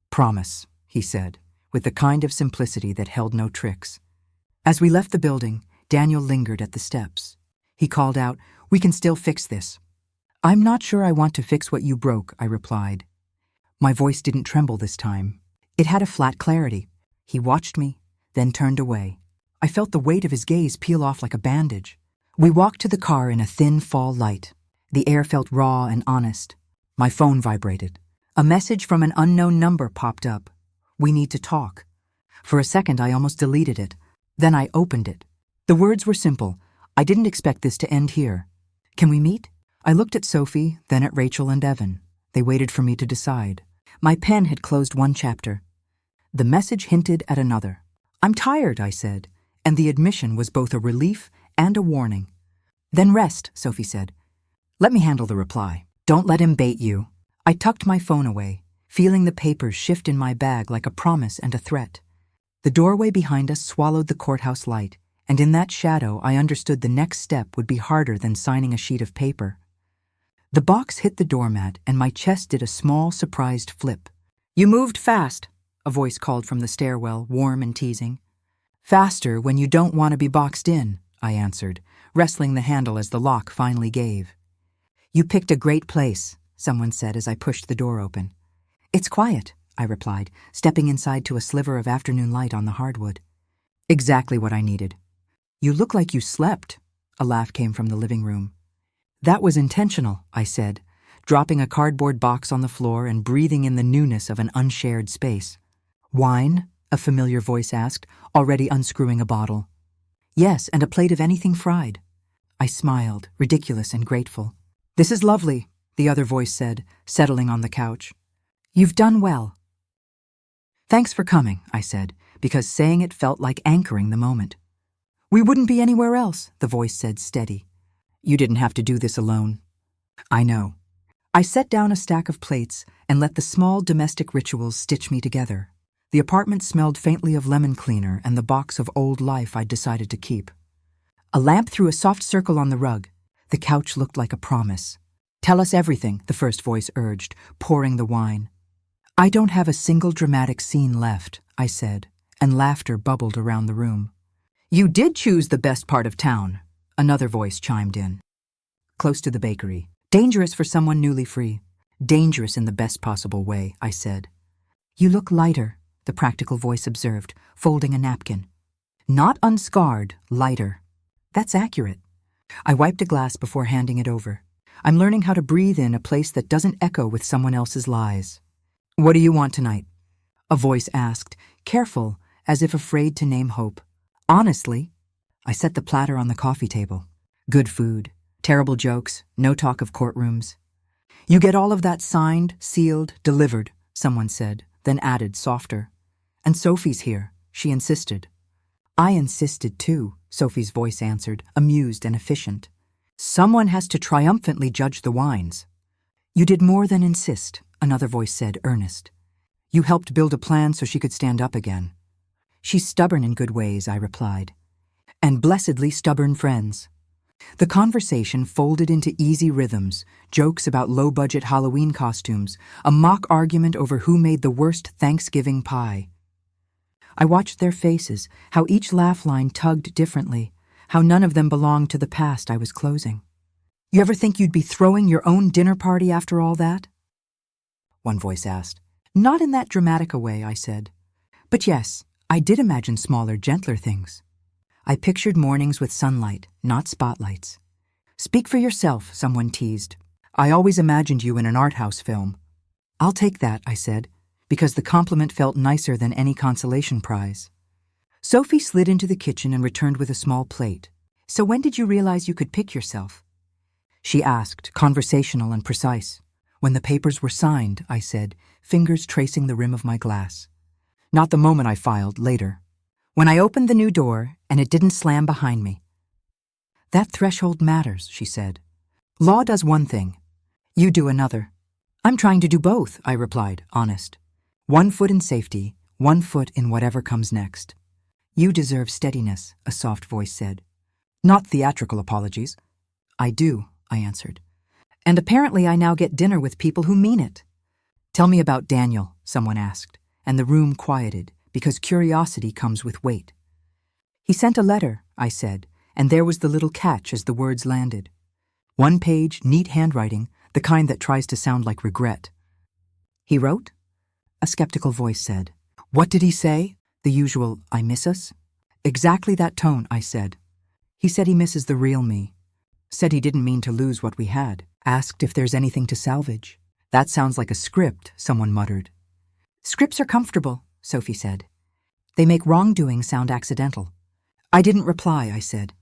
Promise, he said, with the kind of simplicity that held no tricks. As we left the building, Daniel lingered at the steps. He called out, We can still fix this. I'm not sure I want to fix what you broke, I replied. My voice didn't tremble this time. It had a flat clarity. He watched me, then turned away. I felt the weight of his gaze peel off like a bandage. We walked to the car in a thin fall light. The air felt raw and honest. My phone vibrated. A message from an unknown number popped up. "We need to talk." For a second, I almost deleted it. Then I opened it. The words were simple. "I didn't expect this to end here. Can we meet?" I looked at Sophie, then at Rachel and Evan. They waited for me to decide. My pen had closed one chapter. The message hinted at another. "I'm tired," I said, and the admission was both a relief and a warning. "Then rest," Sophie said. "Let me handle the reply. Don't let him bait you." I tucked my phone away, feeling the papers shift in my bag like a promise and a threat. The doorway behind us swallowed the courthouse light, and in that shadow I understood the next step would be harder than signing a sheet of paper. The box hit the doormat, and my chest did a small, surprised flip. "You moved fast," a voice called from the stairwell, warm and teasing. "Faster when you don't want to be boxed in," I answered, wrestling the handle as the lock finally gave. "You picked a great place," someone said as I pushed the door open. "It's quiet," I replied, stepping inside to a sliver of afternoon light on the hardwood. "Exactly what I needed." "You look like you slept," a laugh came from the living room. "That was intentional," I said, dropping a cardboard box on the floor and breathing in the newness of an unshared space. "Wine?" a familiar voice asked, already unscrewing a bottle. "Yes, and a plate of anything fried." I smiled, ridiculous and grateful. "This is lovely," the other voice said, settling on the couch. "You've done well." "Thanks for coming," I said, because saying it felt like anchoring the moment. "We wouldn't be anywhere else," the voice said, steady. "You didn't have to do this alone." "I know." I set down a stack of plates and let the small domestic rituals stitch me together. The apartment smelled faintly of lemon cleaner and the box of old life I'd decided to keep. A lamp threw a soft circle on the rug. The couch looked like a promise. "Tell us everything," the first voice urged, pouring the wine. "I don't have a single dramatic scene left," I said, and laughter bubbled around the room. "You did choose the best part of town," another voice chimed in. "Close to the bakery. Dangerous for someone newly free. Dangerous in the best possible way," I said. "You look lighter," the practical voice observed, folding a napkin. "Not unscarred, lighter." "That's accurate." I wiped a glass before handing it over. "I'm learning how to breathe in a place that doesn't echo with someone else's lies." "What do you want tonight?" a voice asked, careful, as if afraid to name hope. "Honestly," I set the platter on the coffee table. "Good food, terrible jokes, no talk of courtrooms." "You get all of that signed, sealed, delivered," someone said, then added, softer. "And Sophie's here," she insisted. "I insisted too," Sophie's voice answered, amused and efficient. "Someone has to triumphantly judge the wines." "You did more than insist," another voice said, earnest. "You helped build a plan so she could stand up again." "She's stubborn in good ways," I replied. "And blessedly stubborn friends." The conversation folded into easy rhythms, jokes about low-budget Halloween costumes, a mock argument over who made the worst Thanksgiving pie. I watched their faces, how each laugh line tugged differently, how none of them belonged to the past I was closing. "You ever think you'd be throwing your own dinner party after all that?" one voice asked. "Not in that dramatic a way," I said. "But yes, I did imagine smaller, gentler things. I pictured mornings with sunlight, not spotlights." "Speak for yourself," someone teased. "I always imagined you in an art house film." "I'll take that," I said, because the compliment felt nicer than any consolation prize. Sophie slid into the kitchen and returned with a small plate. "So when did you realize you could pick yourself?" she asked, conversational and precise. "When the papers were signed," I said, fingers tracing the rim of my glass. "Not the moment I filed, later. When I opened the new door and it didn't slam behind me." "That threshold matters," she said. "Law does one thing. You do another." "I'm trying to do both," I replied, honest. "One foot in safety, one foot in whatever comes next." "You deserve steadiness," a soft voice said. "Not theatrical apologies." "I do," I answered. "And apparently I now get dinner with people who mean it." "Tell me about Daniel," someone asked, and the room quieted, because curiosity comes with weight. "He sent a letter," I said, and there was the little catch as the words landed. One page, neat handwriting, the kind that tries to sound like regret. "He wrote?" a skeptical voice said. "What did he say?" The usual, "I miss us?" "Exactly that tone," I said. "He said he misses the real me." Said he didn't mean to lose what we had. Asked if there's anything to salvage. That sounds like a script, someone muttered. Scripts are comfortable, Sophie said. They make wrongdoing sound accidental. I didn't reply, I said.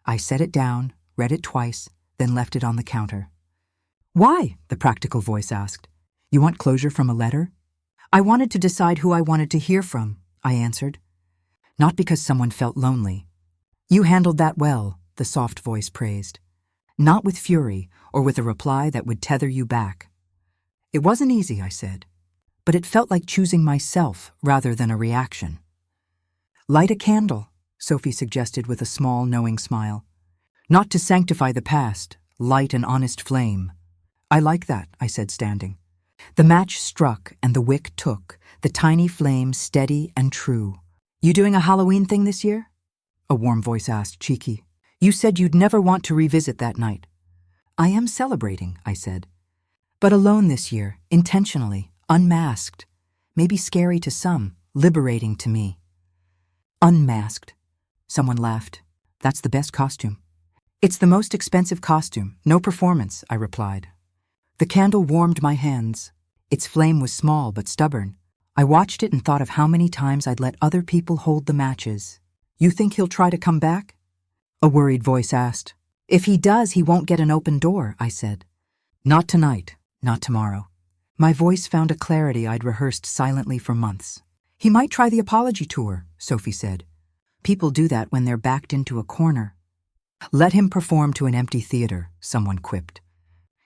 I set it down, read it twice, then left it on the counter. Why? The practical voice asked. You want closure from a letter? I wanted to decide who I wanted to hear from, I answered. Not because someone felt lonely. You handled that well, the soft voice praised. Not with fury or with a reply that would tether you back. It wasn't easy, I said, but it felt like choosing myself rather than a reaction. Light a candle, Sophie suggested with a small, knowing smile. Not to sanctify the past, light an honest flame. I like that, I said, standing. The match struck and the wick took, the tiny flame steady and true. You doing a Halloween thing this year? A warm voice asked, cheeky. You said you'd never want to revisit that night. I am celebrating, I said. But alone this year, intentionally, unmasked. Maybe scary to some, liberating to me. Unmasked. Someone laughed. That's the best costume. It's the most expensive costume, no performance, I replied. The candle warmed my hands. Its flame was small but stubborn. I watched it and thought of how many times I'd let other people hold the matches. You think he'll try to come back? A worried voice asked. If he does, he won't get an open door, I said. Not tonight, not tomorrow. My voice found a clarity I'd rehearsed silently for months. He might try the apology tour, Sophie said. People do that when they're backed into a corner. Let him perform to an empty theater, someone quipped.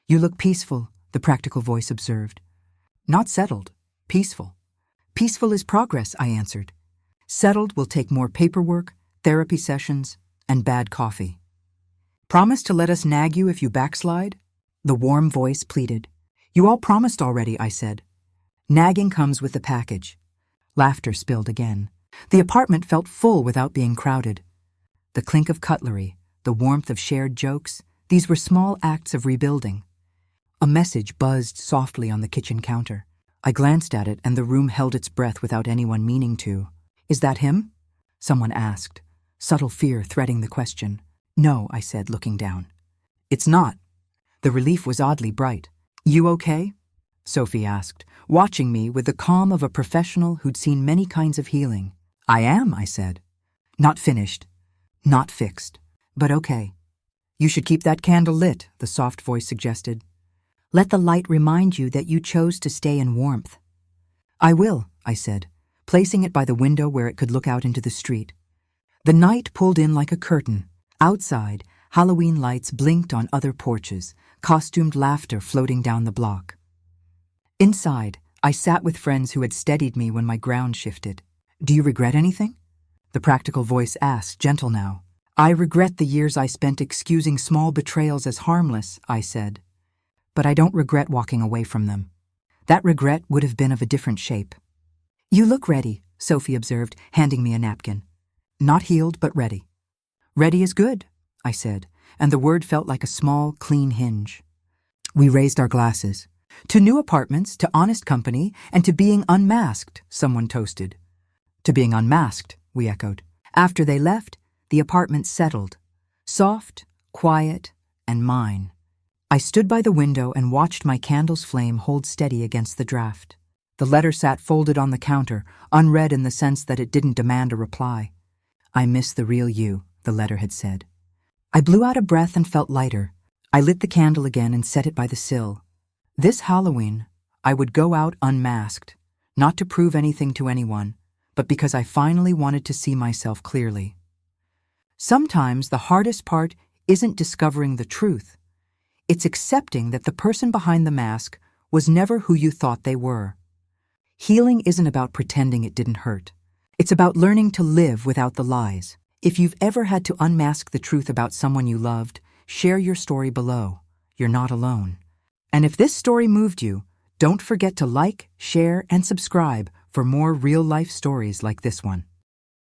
You look peaceful, the practical voice observed. Not settled, peaceful. Peaceful is progress, I answered. Settled will take more paperwork, therapy sessions, and bad coffee. Promise to let us nag you if you backslide? The warm voice pleaded. You all promised already, I said. Nagging comes with the package. Laughter spilled again. The apartment felt full without being crowded. The clink of cutlery, the warmth of shared jokes, these were small acts of rebuilding. A message buzzed softly on the kitchen counter. I glanced at it and the room held its breath without anyone meaning to. Is that him? Someone asked, subtle fear threading the question. No, I said, looking down. It's not. The relief was oddly bright. You okay? Sophie asked, watching me with the calm of a professional who'd seen many kinds of healing. I am, I said. Not finished. Not fixed. But okay. You should keep that candle lit, the soft voice suggested. Let the light remind you that you chose to stay in warmth. I will, I said, placing it by the window where it could look out into the street. The night pulled in like a curtain. Outside, Halloween lights blinked on other porches, costumed laughter floating down the block. Inside, I sat with friends who had steadied me when my ground shifted. Do you regret anything? The practical voice asked, gentle now. I regret the years I spent excusing small betrayals as harmless, I said. But I don't regret walking away from them. That regret would have been of a different shape. You look ready, Sophie observed, handing me a napkin. Not healed, but ready. Ready is good, I said, and the word felt like a small, clean hinge. We raised our glasses. To new apartments, to honest company, and to being unmasked, someone toasted. To being unmasked, we echoed. After they left, the apartment settled. Soft, quiet, and mine. I stood by the window and watched my candle's flame hold steady against the draft. The letter sat folded on the counter, unread in the sense that it didn't demand a reply. I miss the real you, the letter had said. I blew out a breath and felt lighter. I lit the candle again and set it by the sill. This Halloween, I would go out unmasked, not to prove anything to anyone, but because I finally wanted to see myself clearly. Sometimes the hardest part isn't discovering the truth. It's accepting that the person behind the mask was never who you thought they were. Healing isn't about pretending it didn't hurt. It's about learning to live without the lies. If you've ever had to unmask the truth about someone you loved, share your story below. You're not alone. And if this story moved you, don't forget to like, share, and subscribe for more real-life stories like this one.